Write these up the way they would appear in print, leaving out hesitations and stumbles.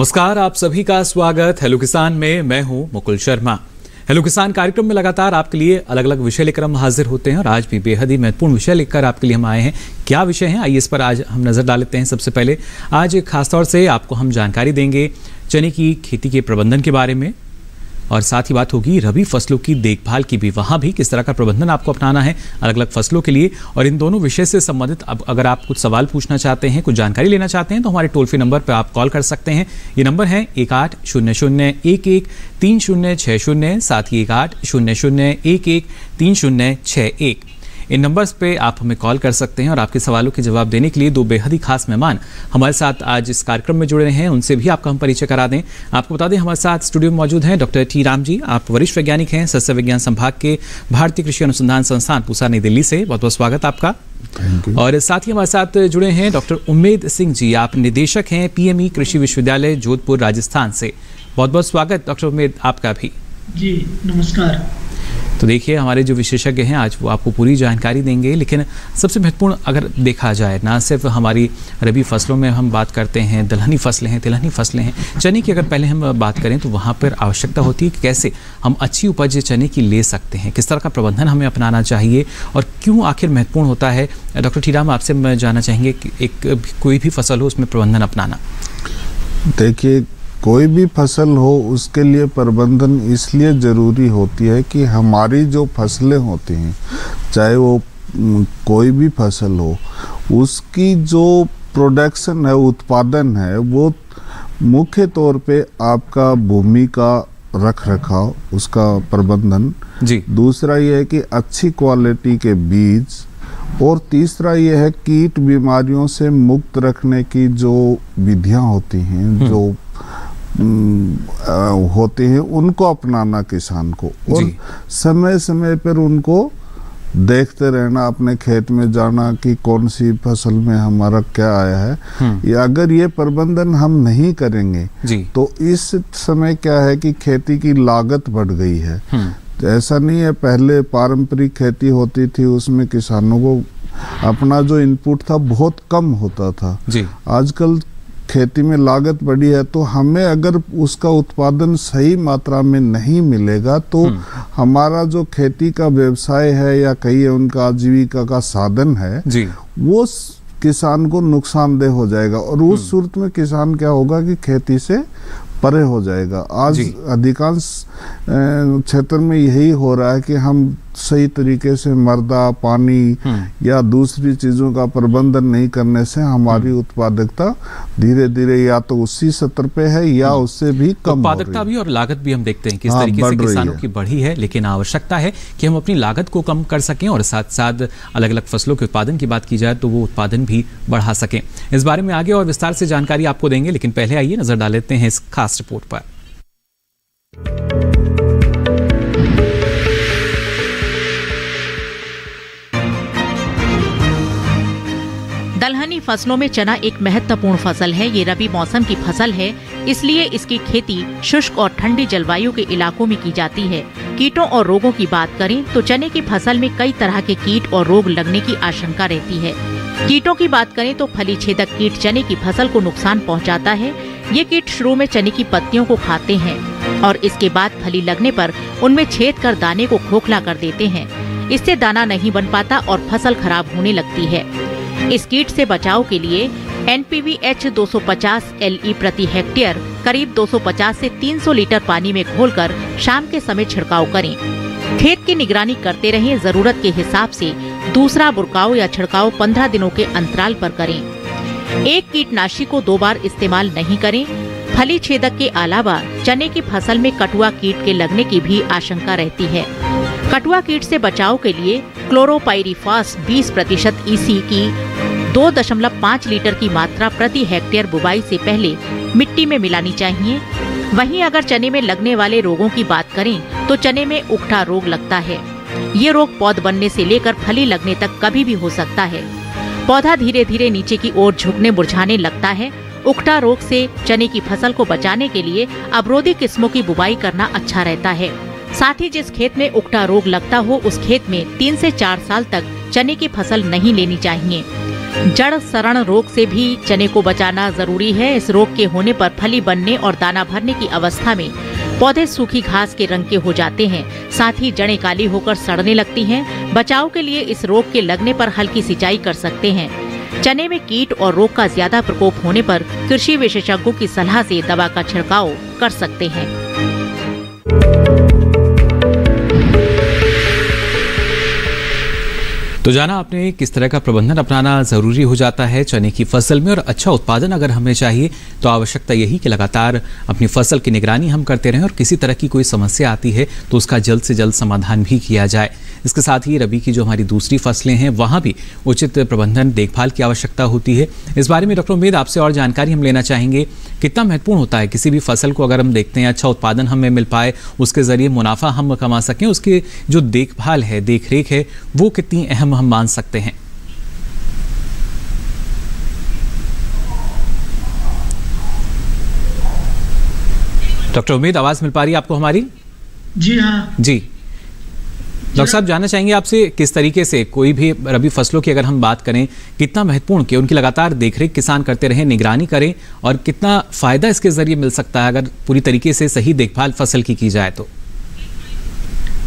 नमस्कार, आप सभी का स्वागत हेलो किसान में। मैं हूं मुकुल शर्मा। हेलो किसान कार्यक्रम में लगातार आपके लिए अलग अलग विषय लेकर हम हाजिर होते हैं और आज भी बेहद ही महत्वपूर्ण विषय लेकर आपके लिए हम आए हैं। क्या विषय है, आइए इस पर आज हम नजर डाल लेते हैं। सबसे पहले आज खासतौर से आपको हम जानकारी देंगे चने की खेती के प्रबंधन के बारे में और साथ ही बात होगी रबी फसलों की देखभाल की भी। वहाँ भी किस तरह का प्रबंधन आपको अपनाना है अलग अलग फसलों के लिए। और इन दोनों विषय से संबंधित अब अगर आप कुछ सवाल पूछना चाहते हैं, कुछ जानकारी लेना चाहते हैं तो हमारे टोल फ्री नंबर पर आप कॉल कर सकते हैं। ये नंबर है 1800113060, साथ ही 1800113061। इन नंबर्स पे आप हमें कॉल कर सकते हैं और आपके सवालों के जवाब देने के लिए दो बेहद ही खास मेहमान हमारे साथ आज इस कार्यक्रम में जुड़े हैं। उनसे भी आपका हम परिचय करा दें। आपको बता दें हमारे साथ स्टूडियो में मौजूद हैं डॉक्टर टी राम जी। आप वरिष्ठ वैज्ञानिक हैं सस्य विज्ञान संभाग के भारतीय कृषि अनुसंधान संस्थान पूसा नई दिल्ली से। बहुत बहुत स्वागत आपका। और साथ ही हमारे साथ जुड़े हैं डॉक्टर उम्मेद सिंह जी। आप निदेशक हैं पीएमई कृषि विश्वविद्यालय जोधपुर राजस्थान से। बहुत बहुत स्वागत डॉक्टर उम्मेद आपका भी। जी नमस्कार। तो देखिए हमारे जो विशेषज्ञ हैं आज वो आपको पूरी जानकारी देंगे, लेकिन सबसे महत्वपूर्ण अगर देखा जाए ना सिर्फ हमारी रबी फसलों में हम बात करते हैं, दलहनी फसलें हैं, तिलहनी फसलें हैं, चने की अगर पहले हम बात करें तो वहाँ पर आवश्यकता होती है कि कैसे हम अच्छी उपज चने की ले सकते हैं, किस तरह का प्रबंधन हमें अपनाना चाहिए और क्यों आखिर महत्वपूर्ण होता है। डॉक्टर टी राम आपसे मैं जानना चाहेंगे कि कोई भी फसल हो उसमें प्रबंधन अपनाना। देखिए कोई भी फसल हो उसके लिए प्रबंधन इसलिए ज़रूरी होती है कि हमारी जो फसलें होती हैं, चाहे वो कोई भी फसल हो, उसकी जो प्रोडक्शन है, उत्पादन है, वो मुख्य तौर पे आपका भूमि का रख रखाव, उसका प्रबंधन जी। दूसरा ये है कि अच्छी क्वालिटी के बीज, और तीसरा ये है कीट बीमारियों से मुक्त रखने की जो विधियां होती हैं, जो होते हैं, उनको अपनाना किसान को, और समय समय पर उनको देखते रहना, अपने खेत में जाना कि कौन सी फसल में हमारा क्या आया है। या अगर ये प्रबंधन हम नहीं करेंगे तो इस समय क्या है कि खेती की लागत बढ़ गई है। तो ऐसा नहीं है, पहले पारंपरिक खेती होती थी, उसमें किसानों को अपना जो इनपुट था बहुत कम होता था। आजकल खेती में लागत बढ़ी है, तो हमें अगर उसका उत्पादन सही मात्रा में नहीं मिलेगा तो हमारा जो खेती का व्यवसाय है या कहीं उनका आजीविका का साधन है वो किसान को नुकसानदेह हो जाएगा, और उस सूरत में किसान क्या होगा कि खेती से परे हो जाएगा। आज अधिकांश क्षेत्र में यही हो रहा है कि हम सही तरीके से मृदा, पानी या दूसरी चीजों का प्रबंधन नहीं करने से हमारी उत्पादकता धीरे धीरे या तो उसी स्तर पे है या उससे भी कम उत्पादकता भी और लागत भी हम देखते हैं किस तरीके से किसानों की बढ़ी है। लेकिन आवश्यकता है कि हम अपनी लागत को कम कर सकें और साथ साथ अलग अलग फसलों के उत्पादन की बात की जाए तो वो उत्पादन भी बढ़ा सकें। इस बारे में आगे और विस्तार से जानकारी आपको देंगे, लेकिन पहले आइए नजर डाल लेते हैं इस खास रिपोर्ट पर। दलहनी फसलों में चना एक महत्वपूर्ण फसल है। ये रबी मौसम की फसल है, इसलिए इसकी खेती शुष्क और ठंडी जलवायु के इलाकों में की जाती है। कीटों और रोगों की बात करें तो चने की फसल में कई तरह के कीट और रोग लगने की आशंका रहती है। कीटों की बात करें तो फली छेदक कीट चने की फसल को नुकसान पहुंचाता है। ये कीट शुरू में चने की पत्तियों को खाते हैं और इसके बाद फली लगने पर उनमें छेद कर दाने को खोखला कर देते हैं। इससे दाना नहीं बन पाता और फसल खराब होने लगती है। इस कीट से बचाव के लिए NPVH 250 LE प्रति हेक्टेयर करीब 250 से 300 लीटर पानी में घोलकर शाम के समय छिड़काव करें। खेत की निगरानी करते रहें। जरूरत के हिसाब से दूसरा बुरकाव या छिड़काव 15 दिनों के अंतराल पर करें। एक कीटनाशी को 2 बार इस्तेमाल नहीं करें। फली छेदक के अलावा चने की फसल में कटुआ कीट के लगने की भी आशंका रहती है। कटुआ कीट से बचाव के लिए क्लोरोपाइरीफास 20% EC की 2.5 लीटर की मात्रा प्रति हेक्टेयर बुवाई से पहले मिट्टी में मिलानी चाहिए। वहीं अगर चने में लगने वाले रोगों की बात करें तो चने में उकठा रोग लगता है। ये रोग पौध बनने से लेकर फली लगने तक कभी भी हो सकता है। पौधा धीरे धीरे नीचे की ओर झुकने मुरझाने लगता है। उकठा रोग से चने की फसल को बचाने के लिए अवरोधी किस्मों की बुवाई करना अच्छा रहता है। साथ ही जिस खेत में उकठा रोग लगता हो उस खेत में 3 से 4 साल तक चने की फसल नहीं लेनी चाहिए। जड़ सरण रोग से भी चने को बचाना जरूरी है। इस रोग के होने पर फली बनने और दाना भरने की अवस्था में पौधे सूखी घास के रंग के हो जाते हैं, साथ ही जड़ें काली होकर सड़ने लगती हैं। बचाव के लिए इस रोग के लगने पर हल्की सिंचाई कर सकते हैं। चने में कीट और रोग का ज्यादा प्रकोप होने पर कृषि विशेषज्ञों की सलाह से दवा का छिड़काव कर सकते हैं। तो जाना आपने किस तरह का प्रबंधन अपनाना जरूरी हो जाता है चने की फसल में, और अच्छा उत्पादन अगर हमें चाहिए तो आवश्यकता यही कि लगातार अपनी फसल की निगरानी हम करते रहें और किसी तरह की कोई समस्या आती है तो उसका जल्द से जल्द समाधान भी किया जाए। इसके साथ ही रबी की जो हमारी दूसरी फसलें हैं वहाँ भी उचित प्रबंधन देखभाल की आवश्यकता होती है। इस बारे में डॉक्टर उम्मेद आपसे और जानकारी हम लेना चाहेंगे। कितना महत्वपूर्ण होता है किसी भी फसल को अगर हम देखते हैं अच्छा उत्पादन हमें मिल पाए, उसके जरिए मुनाफा हम कमा सकें, उसके जो देखभाल है, देखरेख है, वो कितनी अहम हम मान सकते हैं? डॉक्टर उम्मेद, आवाज मिल पा रही है आपको हमारी? जी हाँ जी डॉक्टर साहब, जानना चाहेंगे आपसे किस तरीके से कोई भी रबी फसलों की अगर हम बात करें, कितना महत्वपूर्ण कि उनकी लगातार देखरेख किसान करते रहें, निगरानी करें, और कितना फायदा इसके जरिए मिल सकता है अगर पूरी तरीके से सही देखभाल फसल की जाए तो?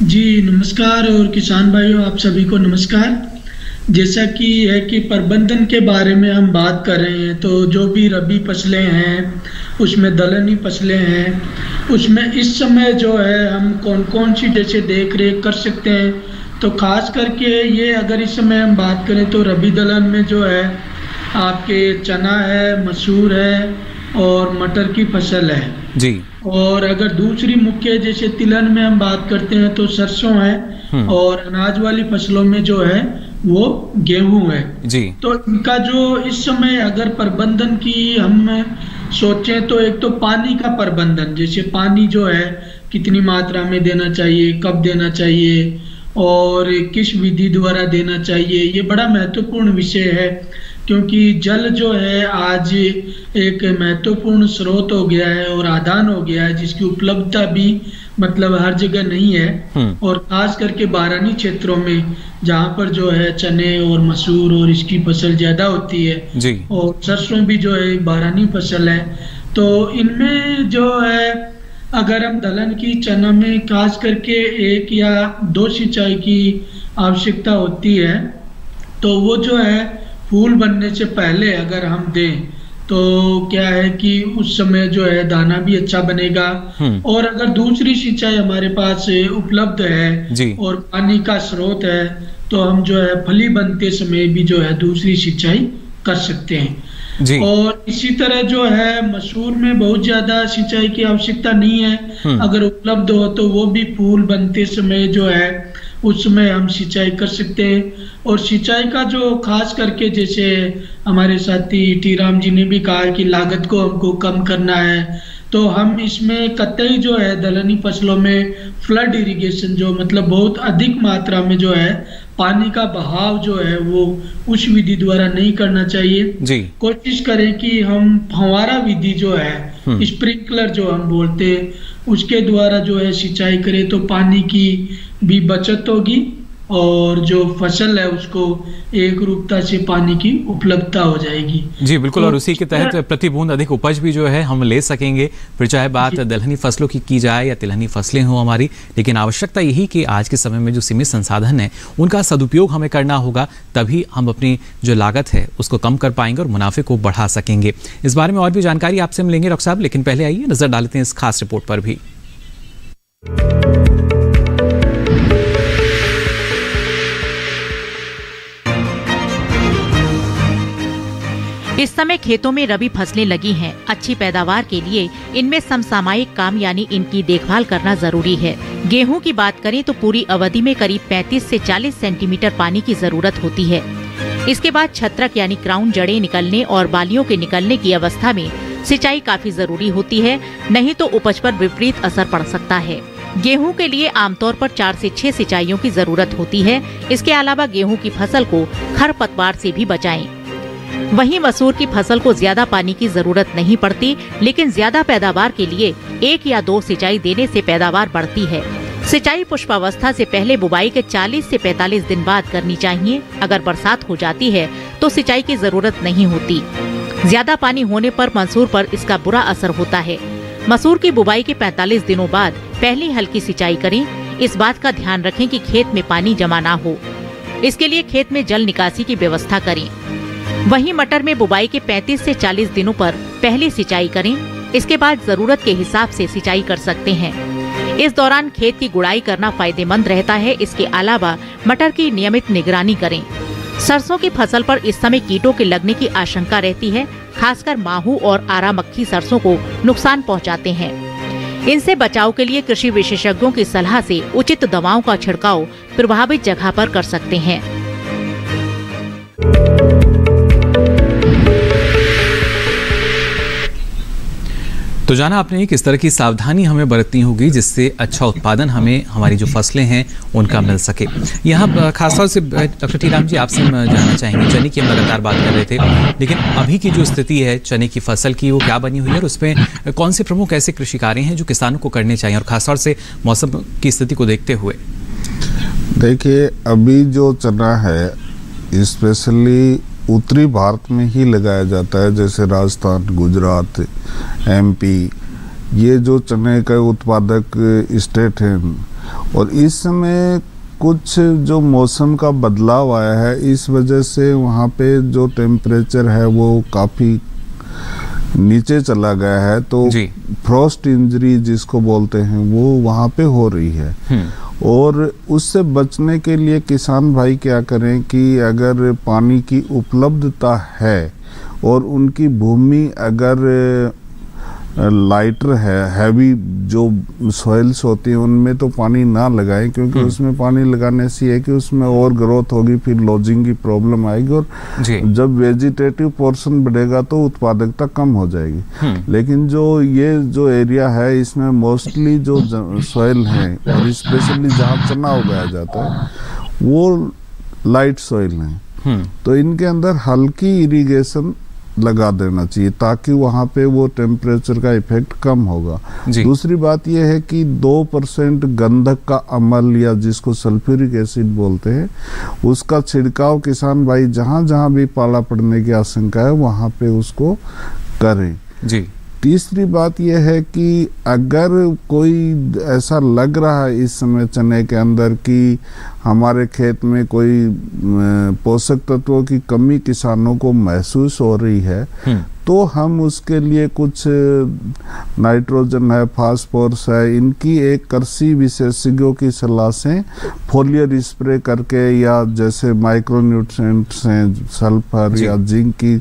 जी नमस्कार, और किसान भाइयों आप सभी को नमस्कार। जैसा कि है कि प्रबंधन के बारे में हम बात कर रहे हैं, तो जो भी रबी फसलें हैं उसमें दलहनी फसलें हैं, उसमें इस समय जो है हम कौन कौन सी जैसे देख रेख कर सकते हैं। तो खास करके ये अगर इस समय हम बात करें तो रबी दलहन में जो है आपके चना है, मसूर है और मटर की फसल है जी। और अगर दूसरी मुख्य जैसे तिलहन में हम बात करते हैं तो सरसों है, और अनाज वाली फसलों में जो है वो गेहूं है जी। तो इनका जो इस समय अगर प्रबंधन की हम सोचें तो एक तो पानी का प्रबंधन, जैसे पानी जो है कितनी मात्रा में देना चाहिए, कब देना चाहिए और किस विधि द्वारा देना चाहिए, ये बड़ा महत्वपूर्ण विषय है। क्योंकि जल जो है आज एक महत्वपूर्ण स्रोत हो गया है और आदान हो गया है, जिसकी उपलब्धता भी मतलब हर जगह नहीं है, और खास करके बारानी क्षेत्रों में जहाँ पर जो है चने और मसूर और इसकी फसल ज्यादा होती है जी। और सरसों भी जो है बारानी फसल है। तो इनमें जो है अगर हम दलहन की चना में खास करके 1 या 2 सिंचाई की आवश्यकता होती है, तो वो जो है फूल बनने से पहले अगर हम दें तो क्या है कि उस समय जो है दाना भी अच्छा बनेगा, और अगर दूसरी सिंचाई हमारे पास उपलब्ध है जी। और पानी का स्रोत है तो हम जो है फली बनते समय भी जो है दूसरी सिंचाई कर सकते हैं जी। और इसी तरह जो है मसूर में बहुत ज्यादा सिंचाई की आवश्यकता नहीं है, अगर उपलब्ध हो तो वो भी फूल बनते समय जो है उस समय हम सिंचाई कर सकते हैं। और सिंचाई का जो खास करके जैसे हमारे साथी टी राम जी ने भी कहा कि लागत को हमको कम करना है, तो हम इसमें कतई जो है दलहनी फसलों में फ्लड इरिगेशन जो मतलब बहुत अधिक मात्रा में जो है पानी का बहाव जो है वो उस विधि द्वारा नहीं करना चाहिए जी। कोशिश करें कि हम फंवारा विधि जो है स्प्रिंकलर जो हम बोलते हैं उसके द्वारा जो है सिंचाई करें तो पानी की भी बचत होगी और जो फसल है उसको एक रूपता से पानी की उपलब्धता हो जाएगी। जी बिल्कुल, तो और उसी के तहत प्रति बूंद अधिक उपज भी जो है हम ले सकेंगे, फिर चाहे बात दलहनी फसलों की जाए या तिलहनी फसलें हो हमारी। लेकिन आवश्यकता यही कि आज के समय में जो सीमित संसाधन है उनका सदुपयोग हमें करना होगा, तभी हम अपनी जो लागत है उसको कम कर पाएंगे और मुनाफे को बढ़ा सकेंगे। इस बारे में और भी जानकारी आपसे हम लेंगे डॉक्टर साहब, लेकिन पहले आइए नजर डालते हैं इस खास रिपोर्ट पर भी। इस समय खेतों में रबी फसलें लगी हैं। अच्छी पैदावार के लिए इनमें समसामयिक काम यानी इनकी देखभाल करना जरूरी है। गेहूं की बात करें तो पूरी अवधि में करीब 35 से 40 सेंटीमीटर पानी की जरूरत होती है। इसके बाद छत्रक यानी क्राउन जड़ें निकलने और बालियों के निकलने की अवस्था में सिंचाई काफी जरूरी होती है, नहीं तो उपज पर विपरीत असर पड़ सकता है। गेहूं के लिए आमतौर पर 4 से 6 सिंचाइयों की जरूरत होती है। इसके अलावा गेहूं की फसल को खरपतवार से भी बचाएं। वहीं मसूर की फसल को ज्यादा पानी की जरूरत नहीं पड़ती, लेकिन ज्यादा पैदावार के लिए 1 या 2 सिंचाई देने से पैदावार बढ़ती है। सिंचाई पुष्पावस्था से पहले बुवाई के 40 से 45 दिन बाद करनी चाहिए। अगर बरसात हो जाती है तो तो सिंचाई की जरूरत नहीं होती। ज्यादा पानी होने पर मसूर पर इसका बुरा असर होता है। मसूर की बुवाई के 45 दिनों बाद पहली हल्की सिंचाई करें। इस बात का ध्यान रखें कि खेत में पानी जमा ना हो। इसके लिए खेत में जल निकासी की व्यवस्था करें। वहीं मटर में बुवाई के 35 से 40 दिनों पर पहली सिंचाई करें। इसके बाद जरूरत के हिसाब से सिंचाई कर सकते हैं। इस दौरान खेत की गुड़ाई करना फायदेमंद रहता है। इसके अलावा मटर की नियमित निगरानी करें। सरसों की फसल पर इस समय कीटों के लगने की आशंका रहती है। खासकर माहू और आरा मक्खी सरसों को नुकसान पहुंचाते हैं। इनसे बचाव के लिए कृषि विशेषज्ञों की सलाह से उचित दवाओं का छिड़काव प्रभावित जगह पर कर सकते हैं। तो जाना आपने किस तरह की सावधानी हमें बरतनी होगी जिससे अच्छा उत्पादन हमें हमारी जो फसलें हैं उनका मिल सके। यहाँ खासतौर से डॉक्टर टी राम जी आपसे हम जानना चाहेंगे, चने की हम लगातार बात कर रहे थे, लेकिन अभी की जो स्थिति है चने की फसल की वो क्या बनी हुई है और उसमें कौन से प्रमुख ऐसे कृषि कार्य हैं जो किसानों को करने चाहिए और खासतौर से मौसम की स्थिति को देखते हुए? देखिए, अभी जो चना है स्पेशली उत्तरी भारत में ही लगाया जाता है, जैसे राजस्थान, गुजरात, एमपी, ये जो चने का उत्पादक स्टेट हैं। और इस समय कुछ जो मौसम का बदलाव आया है, इस वजह से वहाँ पे जो टेम्परेचर है वो काफ़ी नीचे चला गया है, तो फ्रॉस्ट इंजरी जिसको बोलते हैं वो वहाँ पे हो रही है। और उससे बचने के लिए किसान भाई क्या करें कि अगर पानी की उपलब्धता है और उनकी भूमि अगर लाइटर है, हैवी जो सॉइल्स होती हैं उनमें तो पानी ना लगाएं, क्योंकि उसमें पानी लगाने से है कि उसमें और ग्रोथ होगी, फिर लॉजिंग की प्रॉब्लम आएगी और जब वेजिटेटिव पोर्शन बढ़ेगा तो उत्पादकता कम हो जाएगी। लेकिन जो एरिया है इसमें मोस्टली जो सॉइल है और स्पेशली जहाँ चना उगाया जाता है वो लाइट सॉइल है, तो इनके अंदर हल्की इरिगेशन लगा देना चाहिए ताकि वहाँ पे वो टेम्परेचर का इफेक्ट कम होगा। दूसरी बात यह है कि 2% गंधक का अम्ल या जिसको सल्फ्यूरिक एसिड बोलते हैं उसका छिड़काव किसान भाई जहाँ जहाँ भी पाला पड़ने की आशंका है वहाँ पे उसको करें। तीसरी बात यह है कि अगर कोई ऐसा लग रहा है इस समय चने के अंदर कि हमारे खेत में कोई पोषक तत्वों की कमी किसानों को महसूस हो रही है, तो हम उसके लिए कुछ नाइट्रोजन है, फास्फोरस है, इनकी एक कृषि विशेषज्ञों की सलाह से फोलियर स्प्रे करके या जैसे माइक्रोन्यूट्रिएंट्स हैं, सल्फर या जिंक की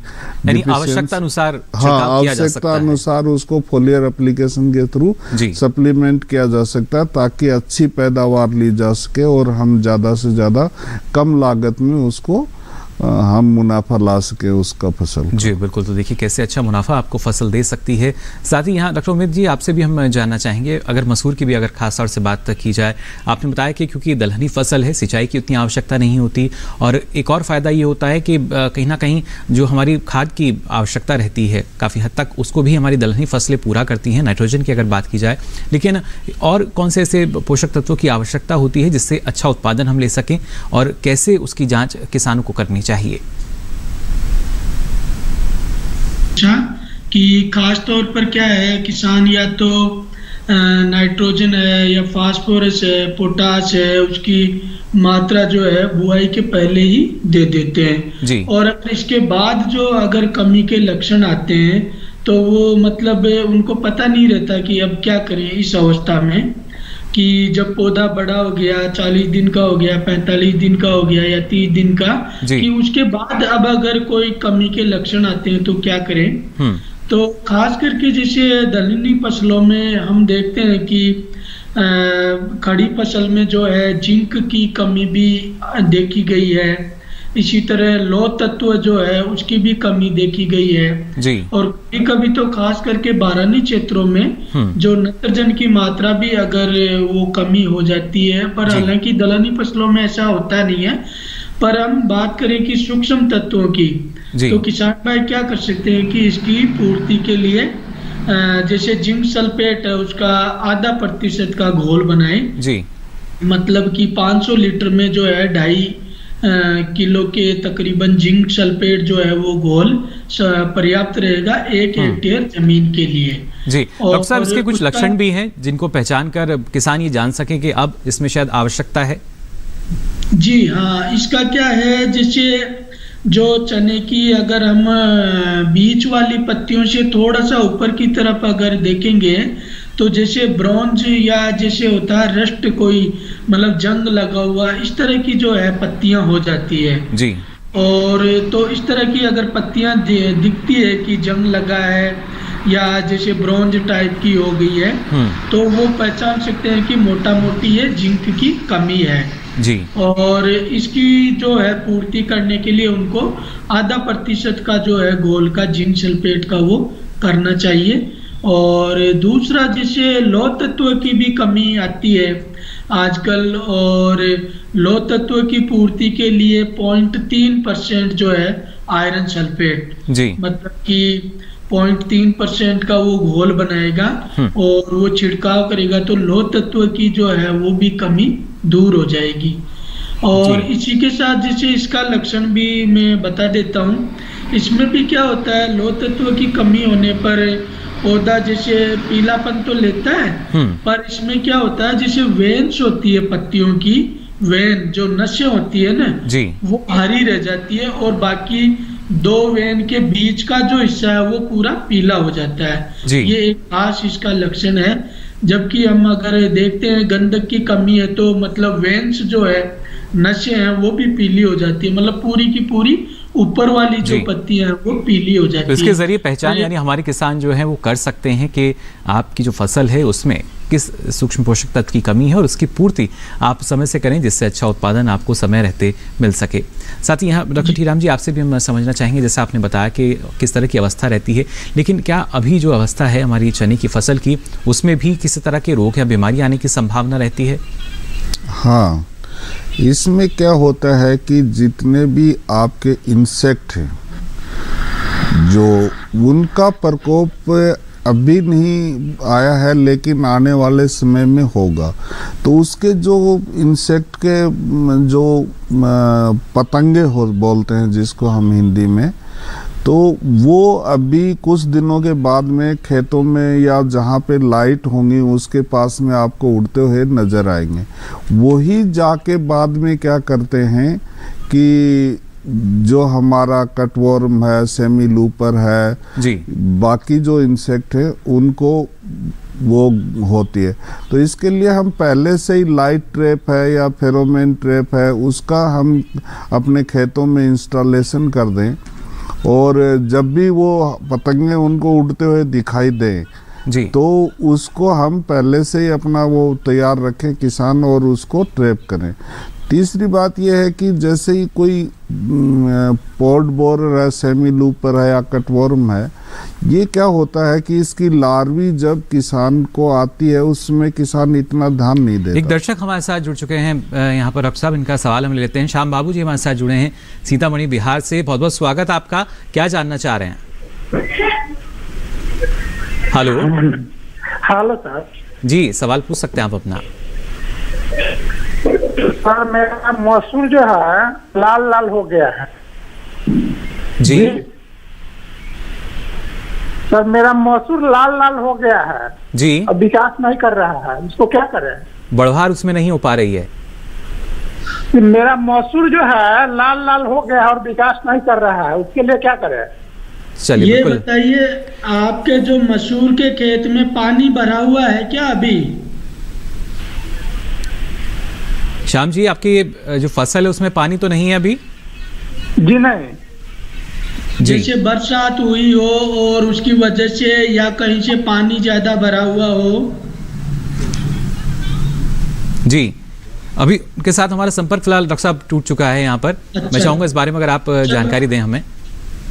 आवश्यकता अनुसार आवश्यकता अनुसार उसको फोलियर एप्लीकेशन के थ्रू सप्लीमेंट किया जा सकता है ताकि अच्छी पैदावार ली जा सके और हम ज़्यादा से ज़्यादा कम लागत में उसको हम मुनाफा ला सके उसका फसल। जी बिल्कुल, तो देखिए कैसे अच्छा मुनाफा आपको फसल दे सकती है। साथ ही यहाँ डॉक्टर उमेद जी आपसे भी हम जानना चाहेंगे, अगर मसूर की भी अगर खास तौर से बात की जाए, आपने बताया कि क्योंकि दलहनी फसल है सिंचाई की उतनी आवश्यकता नहीं होती और एक और फ़ायदा ये होता है कि कहीं ना कहीं जो हमारी खाद की आवश्यकता रहती है काफ़ी हद तक उसको भी हमारी दलहनी फसलें पूरा करती हैं, नाइट्रोजन की अगर बात की जाए। लेकिन और कौन से ऐसे पोषक तत्वों की आवश्यकता होती है जिससे अच्छा उत्पादन हम ले सकें और कैसे उसकी जाँच किसानों को करनी चाहिए? कि खास तौर पर क्या है, किसान या तो नाइट्रोजन है या फास्फोरस है, पोटाश है, उसकी मात्रा जो है बुआई के पहले ही दे देते हैं। और इसके बाद जो अगर कमी के लक्षण आते हैं तो वो मतलब उनको पता नहीं रहता कि अब क्या करें इस अवस्था में, कि जब पौधा बड़ा हो गया, 40 दिन का हो गया, 45 दिन का हो गया या 30 दिन का, कि उसके बाद अब अगर कोई कमी के लक्षण आते हैं तो क्या करें। तो खास करके जैसे दलहनी फसलों में हम देखते हैं कि खड़ी फसल में जो है जिंक की कमी भी देखी गई है, इसी तरह लौह तत्व जो है उसकी भी कमी देखी गई है। और कभी तो खास करके बारानी क्षेत्रों में जो नाइट्रोजन की मात्रा भी अगर वो कमी हो जाती है, पर हालांकि दलहनी फसलों में ऐसा होता नहीं है। पर हम बात करें कि सूक्ष्म तत्वों की, तो किसान भाई क्या कर सकते हैं कि इसकी पूर्ति के लिए जैसे जिंक सल्फेट है उसका 0.5% का घोल बनाएं। मतलब कि 500 लीटर में जो है 2.5 किलो के तकरीबन जिंक सल्फेट जो है वो घोल पर्याप्त रहेगा 1 हेक्टेयर जमीन के लिए। जी डॉक्टर साहब, इसके कुछ लक्षण भी हैं जिनको पहचान कर किसान ये जान सके कि अब इसमें शायद आवश्यकता है। जी हाँ, इसका क्या है, जैसे जो चने की अगर हम बीच वाली पत्तियों से थोड़ा सा ऊपर की तरफ अगर देखेंगे तो जैसे ब्रॉन्ज या जैसे होता है रस्ट, कोई मतलब जंग लगा हुआ, इस तरह की जो है पत्तियां हो जाती है जी। और तो इस तरह की अगर पत्तियां दिखती है कि जंग लगा है या जैसे ब्रॉन्ज टाइप की हो गई है तो वो पहचान सकते हैं कि मोटा मोटी ये जिंक की कमी है जी। और इसकी जो है पूर्ति करने के लिए उनको 0.5% का जो है घोल का जिंक सल्फेट का वो करना चाहिए। और दूसरा, जैसे लौह तत्व की भी कमी आती है आजकल, और लौह तत्व की पूर्ति के लिए 0.3% जो है आयरन सल्फेट जी, मतलब कि 0.3% का वो घोल बनाएगा और वो छिड़काव करेगा तो लौह तत्व की जो है वो भी कमी दूर हो जाएगी। और इसी के साथ जैसे इसका लक्षण भी मैं बता देता हूँ, इसमें भी क्या होता है, लौह तत्व की कमी होने पर पौधा जैसे पीलापन तो लेता है पर इसमें क्या होता है, जैसे वेन्स होती है पत्तियों की, वेन जो नसें होती है ना जी, वो हरी रह जाती है और बाकी 2 वेन के बीच का जो हिस्सा है वो पूरा पीला हो जाता है। ये एक खास इसका लक्षण है। जबकि हम अगर देखते हैं गंधक की कमी है तो मतलब वेन्स जो है, नसें हैं, वो भी पीली हो जाती है, मतलब पूरी की पूरी ऊपर वाली जो पत्तियां हैं वो पीली हो जाती है। तो इसके जरिए पहचान यानी हमारे किसान जो है वो कर सकते हैं कि आपकी जो फसल है उसमें किस सूक्ष्म पोषक तत्व की कमी है और उसकी पूर्ति आप समय से करें जिससे अच्छा उत्पादन आपको समय रहते मिल सके। साथ ही यहाँ डॉक्टर टीराम जी, आपसे भी हम समझना चाहेंगे, जैसे आपने बताया कि किस तरह की अवस्था रहती है, लेकिन क्या अभी जो अवस्था है हमारी चने की फसल की, उसमें भी किसी तरह के रोग या बीमारी आने की संभावना रहती है? हाँ, इसमें क्या होता है कि जितने भी आपके इंसेक्ट हैं जो उनका प्रकोप अभी नहीं आया है लेकिन आने वाले समय में होगा, तो उसके जो इंसेक्ट के जो पतंगे बोलते हैं जिसको हम हिंदी में, तो वो अभी कुछ दिनों के बाद में खेतों में या जहाँ पे लाइट होंगी उसके पास में आपको उड़ते हुए नज़र आएंगे। वही जाके बाद में क्या करते हैं कि जो हमारा कटवर्म है, सेमी लूपर है जी, बाकी जो इंसेक्ट है उनको वो होती है। तो इसके लिए हम पहले से ही लाइट ट्रैप है या फेरोमोन ट्रैप है उसका हम अपने खेतों में इंस्टॉलेशन कर दें और जब भी वो पतंगे उनको उड़ते हुए दिखाई दें जी, तो उसको हम पहले से ही अपना वो तैयार रखें किसान और उसको ट्रैप करें। तीसरी बात यह है कि जैसे ही कोई पॉड बोरर है, सेमी लूपर है या कटवर्म है, ये क्या होता है कि इसकी लार्वी जब किसान को आती है उसमें किसान इतना ध्यान नहीं देता। एक दर्शक हमारे साथ जुड़ चुके हैं यहाँ पर, डॉक्टर साहब इनका सवाल हम लेते हैं। श्याम बाबू जी हमारे साथ जुड़े हैं सीतामढ़ी बिहार से, बहुत बहुत स्वागत आपका। क्या जानना चाह रहे हैं? हेलो हेलो सर जी, सवाल पूछ सकते हैं आप अपना। सर मेरा मसूर जो है लाल लाल हो गया है जी। सर मेरा मसूर लाल लाल हो गया है जी, अब विकास नहीं कर रहा है, इसको क्या करें? बढ़वार उसमें नहीं हो पा रही है। मेरा मसूर जो है लाल लाल हो गया और विकास नहीं कर रहा है, उसके लिए क्या करें? चलिए ये बताइए, आपके जो मसूर के खेत में पानी भरा हुआ है क्या अभी? श्याम जी, आपकी जो फसल है उसमें पानी तो नहीं है अभी? जी नहीं। जैसे बरसात हुई हो और उसकी वजह से या कहीं से पानी ज्यादा भरा हुआ हो? जी, अभी उनके साथ हमारा संपर्क फिलहाल डॉक्टर साहब टूट चुका है यहाँ पर। अच्छा। मैं चाहूंगा इस बारे में अगर आप जानकारी दें हमें।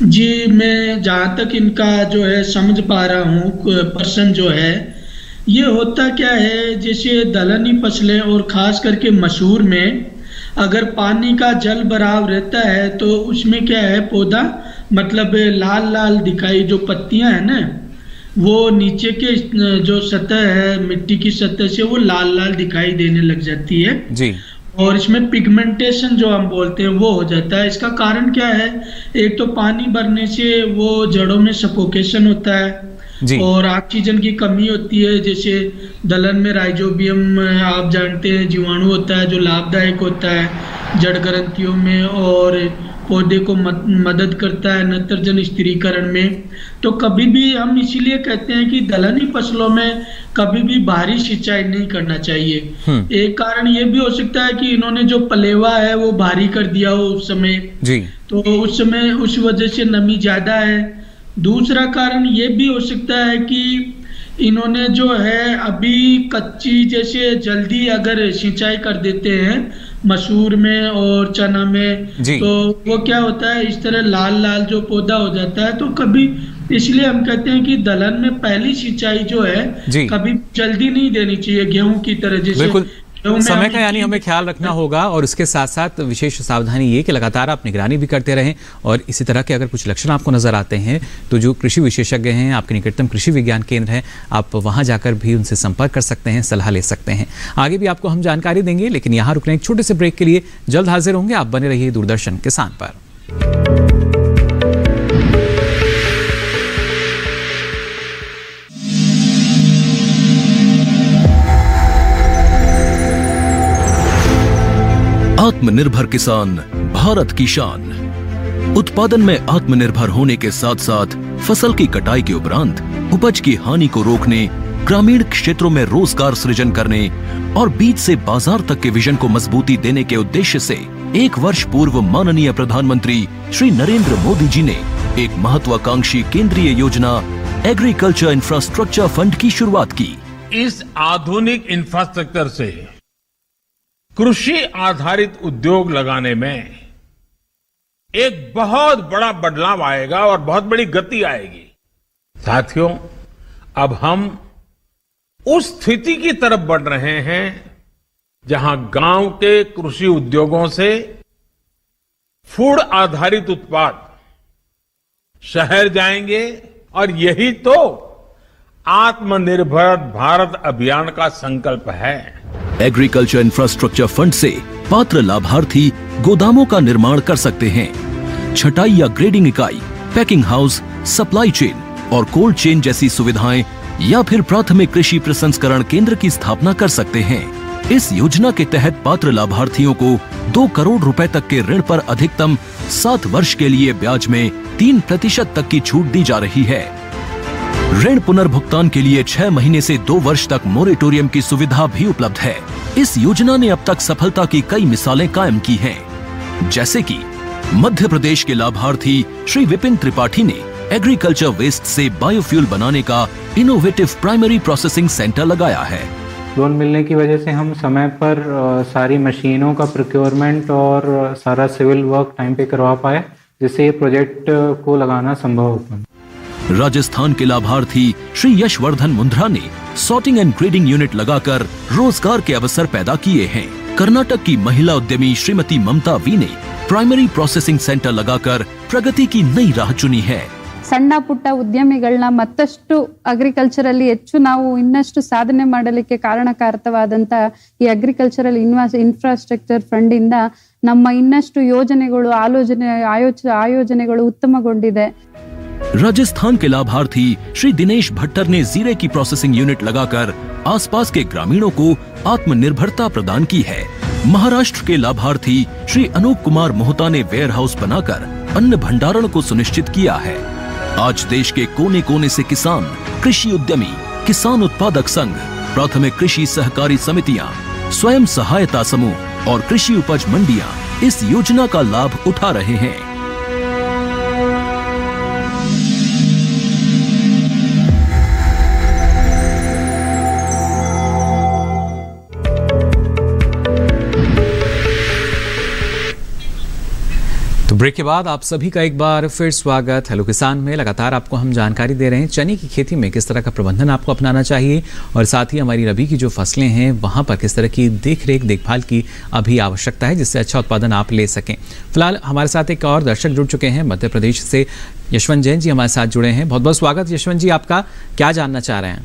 जी, मैं जहाँ तक इनका जो है समझ पा रहा हूँ, पर्सन जो है, ये होता क्या है, जैसे दलहनी फसलें और खास करके मसूर में अगर पानी का जल भराव रहता है तो उसमें क्या है, पौधा मतलब लाल लाल दिखाई, जो पत्तियां हैं ना वो नीचे के जो सतह है मिट्टी की सतह से वो लाल लाल दिखाई देने लग जाती है जी। और इसमें पिगमेंटेशन जो हम बोलते हैं वो हो जाता है। इसका कारण क्या है? एक तो पानी भरने से वो जड़ों में सफोकेशन होता है और ऑक्सीजन की कमी होती है। जैसे दलहन में राइजोबियम आप जानते हैं जीवाणु होता है जो लाभदायक होता है जड़ ग्रंथियों में और पौधे को मदद करता है नत्रजन स्थिरीकरण में। तो कभी भी हम इसीलिए कहते हैं कि दलहनी फसलों में कभी भी भारी सिंचाई नहीं करना चाहिए। एक कारण ये भी हो सकता है कि इन्होंने जो पलेवा है वो भारी कर दिया हो उस समय तो उस समय उस वजह से नमी ज्यादा है। दूसरा कारण ये भी हो सकता है कि इन्होंने जो है अभी कच्ची जैसे जल्दी अगर सिंचाई कर देते हैं मसूर में और चना में तो वो क्या होता है इस तरह लाल लाल जो पौधा हो जाता है। तो कभी इसलिए हम कहते हैं कि दलहन में पहली सिंचाई जो है कभी जल्दी नहीं देनी चाहिए गेहूं की तरह। जैसे समय का यानी हमें ख्याल रखना होगा और उसके साथ साथ विशेष सावधानी ये कि लगातार आप निगरानी भी करते रहें और इसी तरह के अगर कुछ लक्षण आपको नजर आते हैं तो जो कृषि विशेषज्ञ हैं आपके निकटतम कृषि विज्ञान केंद्र है आप वहां जाकर भी उनसे संपर्क कर सकते हैं सलाह ले सकते हैं। आगे भी आपको हम जानकारी देंगे लेकिन यहाँ रुकने एक छोटे से ब्रेक के लिए जल्द हाजिर होंगे। आप बने रहिए दूरदर्शन किसान पर। आत्मनिर्भर किसान भारत की शान। उत्पादन में आत्मनिर्भर होने के साथ साथ फसल की कटाई के उपरांत उपज की हानि को रोकने, ग्रामीण क्षेत्रों में रोजगार सृजन करने और बीज से बाजार तक के विजन को मजबूती देने के उद्देश्य से 1 वर्ष पूर्व माननीय प्रधानमंत्री श्री नरेंद्र मोदी जी ने एक महत्वाकांक्षी केंद्रीय योजना एग्रीकल्चर इंफ्रास्ट्रक्चर फंड की शुरुआत की। इस आधुनिक इंफ्रास्ट्रक्चर से कृषि आधारित उद्योग लगाने में एक बहुत बड़ा बदलाव आएगा और बहुत बड़ी गति आएगी। साथियों, अब हम उस स्थिति की तरफ बढ़ रहे हैं जहां गांव के कृषि उद्योगों से फूड आधारित उत्पाद शहर जाएंगे और यही तो आत्मनिर्भर भारत अभियान का संकल्प है। एग्रीकल्चर इंफ्रास्ट्रक्चर फंड से पात्र लाभार्थी गोदामों का निर्माण कर सकते हैं, छटाई या ग्रेडिंग इकाई, पैकिंग हाउस, सप्लाई चेन और कोल्ड चेन जैसी सुविधाएं या फिर प्राथमिक कृषि प्रसंस्करण केंद्र की स्थापना कर सकते हैं। इस योजना के तहत पात्र लाभार्थियों को 2 करोड़ रुपए तक के ऋण पर अधिकतम 7 वर्ष के लिए ब्याज में 3% तक की छूट दी जा रही है। ऋण पुनर्भुगतान के लिए 6 महीने से 2 वर्ष तक मोरेटोरियम की सुविधा भी उपलब्ध है। इस योजना ने अब तक सफलता की कई मिसालें कायम की हैं, जैसे कि मध्य प्रदेश के लाभार्थी श्री विपिन त्रिपाठी ने एग्रीकल्चर वेस्ट से बायोफ्यूल बनाने का इनोवेटिव प्राइमरी प्रोसेसिंग सेंटर लगाया है। लोन मिलने की वजह से हम समय पर सारी मशीनों का प्रोक्योरमेंट और सारा सिविल वर्क टाइम पे करवा पाए, जिससे ये प्रोजेक्ट को लगाना संभव हो पाया। राजस्थान के लाभार्थी श्री यशवर्धन मुंद्रा ने सॉर्टिंग एंड ग्रेडिंग यूनिट लगाकर रोजगार के अवसर पैदा किए हैं। कर्नाटक की महिला उद्यमी श्रीमती ममता वी ने प्राइमरी प्रोसेसिंग सेंटर लगाकर प्रगति की नई राह चुनी है। ಸಣ್ಣ ಪುಟ್ಟ ಉದ್ಯಮಿಗಳನ್ನ ಮತ್ತಷ್ಟು ಅಗ್ರಿಕಲ್ಚರಲ್ಲಿ ಹೆಚ್ಚು ನಾವು ಇನ್ನಷ್ಟು ಸಾಧನೆ ಮಾಡಲಿಕ್ಕೆ ಕಾರಣಕಾರಕವಾದಂತ ಈ ಅಗ್ರಿಕಲ್ಚರಲ್ ಇನ್ಫ್ರಾಸ್ಟ್ರಕ್ಚರ್ ಫಂಡ್ ಇಂದ ನಮ್ಮ ಇನ್ನಷ್ಟು ಯೋಜನೆಗಳು ಆಯೋಜನೆಗಳು ಉತ್ತಮಗೊಂಡಿದೆ। राजस्थान के लाभार्थी श्री दिनेश भट्टर ने जीरे की प्रोसेसिंग यूनिट लगाकर आसपास के ग्रामीणों को आत्मनिर्भरता प्रदान की है। महाराष्ट्र के लाभार्थी श्री अनूप कुमार मोहता ने वेयर हाउस बनाकर अन्न भंडारण को सुनिश्चित किया है। आज देश के कोने कोने से किसान, कृषि उद्यमी, किसान उत्पादक संघ, प्राथमिक कृषि सहकारी समितियां, स्वयं सहायता समूह और कृषि उपज मंडियां इस योजना का लाभ उठा रहे हैं। ब्रेक के बाद आप सभी का एक बार फिर स्वागत। हेलो किसान में लगातार आपको हम जानकारी दे रहे हैं चने की खेती में किस तरह का प्रबंधन आपको अपनाना चाहिए और साथ ही हमारी रबी की जो फसलें हैं वहां पर किस तरह की देखभाल की अभी आवश्यकता है जिससे अच्छा उत्पादन आप ले सकें। फिलहाल हमारे साथ एक और दर्शक जुड़ चुके हैं मध्य प्रदेश से, यशवंत जैन जी हमारे साथ जुड़े हैं। बहुत बहुत स्वागत यशवंत जी, आपका क्या जानना चाह रहे हैं?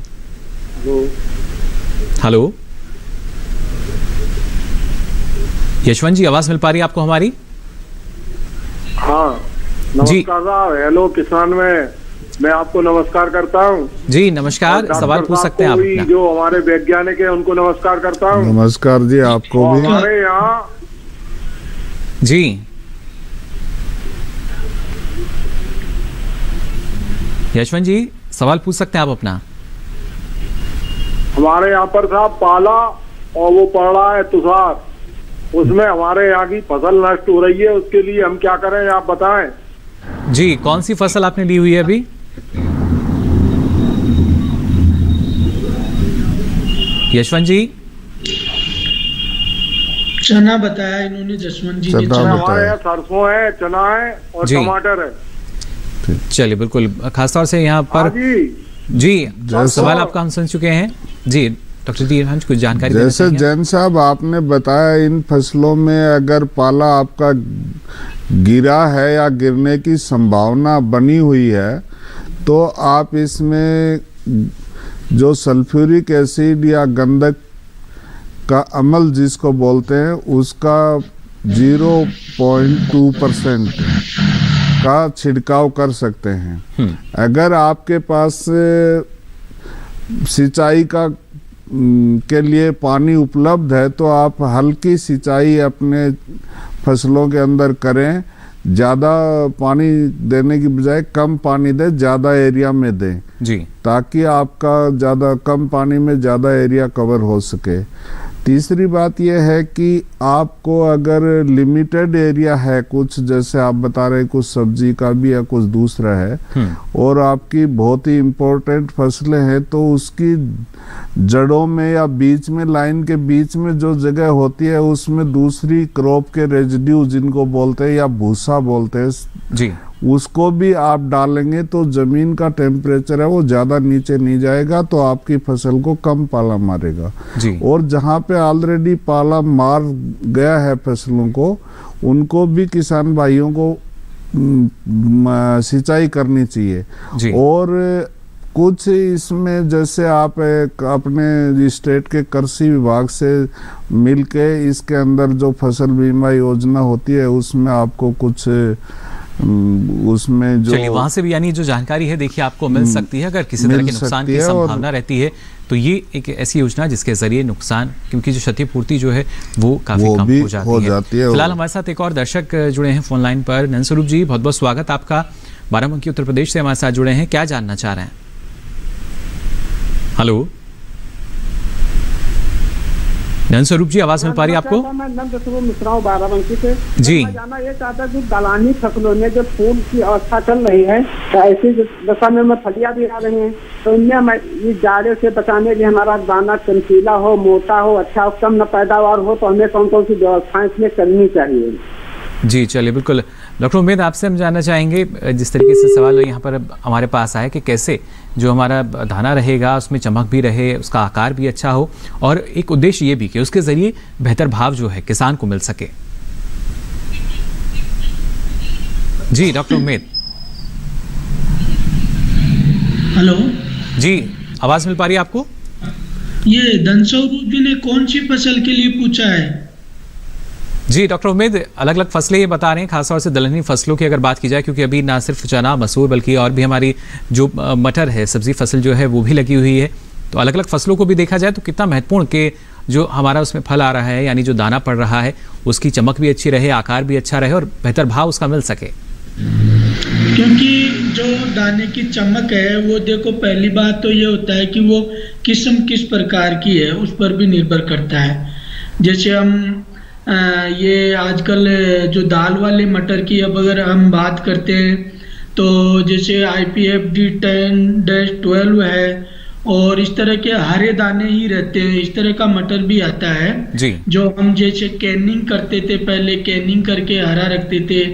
यशवंत जी, आवाज मिल पा रही है आपको हमारी? हाँ, नमस्कार साहब। हेलो किसान में मैं आपको नमस्कार करता हूँ। जी नमस्कार, सवाल पूछ सकते हैं आप अपना। जो हमारे वैज्ञानिक है उनको नमस्कार करता हूँ। नमस्कार जी, आपको भी। हमारे यहाँ जी यशवंत जी, सवाल पूछ सकते हैं आप अपना। हमारे यहाँ पर साहब पाला और वो पड़ रहा है तुषार, उसमें हमारे यहाँ की फसल नष्ट हो रही है, उसके लिए हम क्या करें आप बताएं। जी, कौन सी फसल आपने ली हुई है अभी? यशवंत जी, चना बताया इन्होंने, जसवंत जी ने चना हमारे यहाँ सरसों है, चना है और जी। टमाटर है। चलिए बिल्कुल, खासतौर से यहाँ पर जी सवाल आपका हम सुन चुके हैं। जी डॉक्टर जी कुछ जानकारी जैसे जैन साहब आपने बताया, इन फसलों में अगर पाला आपका गिरा है या गिरने की संभावना बनी हुई है, तो आप इसमें जो सल्फ्यूरिक एसिड या गंधक का अम्ल जिसको बोलते हैं, उसका 0.2% का छिड़काव कर सकते हैं। अगर आपके पास सिंचाई के लिए पानी उपलब्ध है तो आप हल्की सिंचाई अपने फसलों के अंदर करें। ज़्यादा पानी देने की बजाय कम पानी दें, ज़्यादा एरिया में दें जी, ताकि आपका ज़्यादा कम पानी में ज़्यादा एरिया कवर हो सके। तीसरी बात यह है कि आपको अगर लिमिटेड एरिया है, कुछ जैसे आप बता रहे कुछ सब्जी का भी या कुछ दूसरा है, और आपकी बहुत ही इम्पोर्टेंट फसलें हैं, तो उसकी जड़ों में या बीच में, लाइन के बीच में जो जगह होती है, उसमें दूसरी क्रॉप के रेजिड्यू जिनको बोलते हैं या भूसा बोलते हैं जी, उसको भी आप डालेंगे तो जमीन का टेम्परेचर है वो ज़्यादा नीचे नहीं जाएगा, तो आपकी फसल को कम पाला मारेगा जी। और जहाँ पे ऑलरेडी पाला मार गया है फसलों को, उनको भी किसान भाइयों को सिंचाई करनी चाहिए जी। और कुछ इसमें जैसे आप अपने स्टेट के कृषि विभाग से मिलके इसके अंदर जो फसल बीमा योजना होती है उसमें आपको कुछ उसमें जो चलिए वहां से भी यानी जो जानकारी है देखिए आपको मिल सकती है। अगर किसी तरह के नुकसान की संभावना रहती है तो ये एक ऐसी योजना जिसके जरिए नुकसान, क्योंकि जो क्षतिपूर्ति जो है वो काफी कम हो जाती है। फिलहाल हमारे साथ एक और दर्शक जुड़े हैं फोन लाइन पर। नंदस्वरूप जी, बहुत बहुत स्वागत आपका। बाराबंकी उत्तर प्रदेश से हमारे साथ जुड़े हैं, क्या जानना चाह रहे हैं? हेलो नंदस्वरूप जी, आवाज मिल पा रही है आपको? मैं नंदस्वरूप मिश्रा हूं बाराबंकी से जी। मैं जानना ये चाहता कि दलहनी फसलों में जो फूल की अवस्था चल रही है, तो ऐसी दशा में फलियां भी आ रही हैं, तो इनमें ये जाड़े से बचाने के हमारा दाना चमकीला हो, मोटा हो, अच्छा हो, कम न पैदावार हो, तो हमें कौन कौन सी व्यवस्थाएं इसमें करनी चाहिए? जी चलिए बिल्कुल। डॉक्टर उम्मेद, आपसे हम जानना चाहेंगे, जिस तरीके से सवाल यहाँ पर हमारे पास आया कि कैसे जो हमारा दाना रहेगा उसमें चमक भी रहे, उसका आकार भी अच्छा हो, और एक उद्देश्य ये भी कि उसके जरिए बेहतर भाव जो है किसान को मिल सके। जी डॉक्टर उम्मेद। हेलो जी, आवाज मिल पा रही है आपको? ये नंदस्वरूप जी ने कौन सी फसल के लिए पूछा है? जी डॉक्टर उम्मेद, अलग अलग फसलें ये बता रहे हैं, खासतौर से दलहनी फसलों की अगर बात की जाए, क्योंकि अभी ना सिर्फ चना मसूर बल्कि और भी हमारी जो मटर है, सब्जी फसल जो है वो भी लगी हुई है, तो अलग अलग फसलों को भी देखा जाए तो कितना महत्वपूर्ण कि जो हमारा उसमें फल आ रहा है यानी जो दाना पड़ रहा है उसकी चमक भी अच्छी रहे, आकार भी अच्छा रहे और बेहतर भाव उसका मिल सके। क्योंकि जो दाने की चमक है वो देखो, पहली बात तो ये होता है कि वो किस्म किस प्रकार की है उस पर भी निर्भर करता है। जैसे हम ये आजकल जो दाल वाले मटर की अब अगर हम बात करते हैं तो जैसे IPFD 10-12 है और इस तरह के हरे दाने ही रहते हैं, इस तरह का मटर भी आता है जी। जो हम जैसे कैनिंग करते थे, पहले कैनिंग करके हरा रखते थे,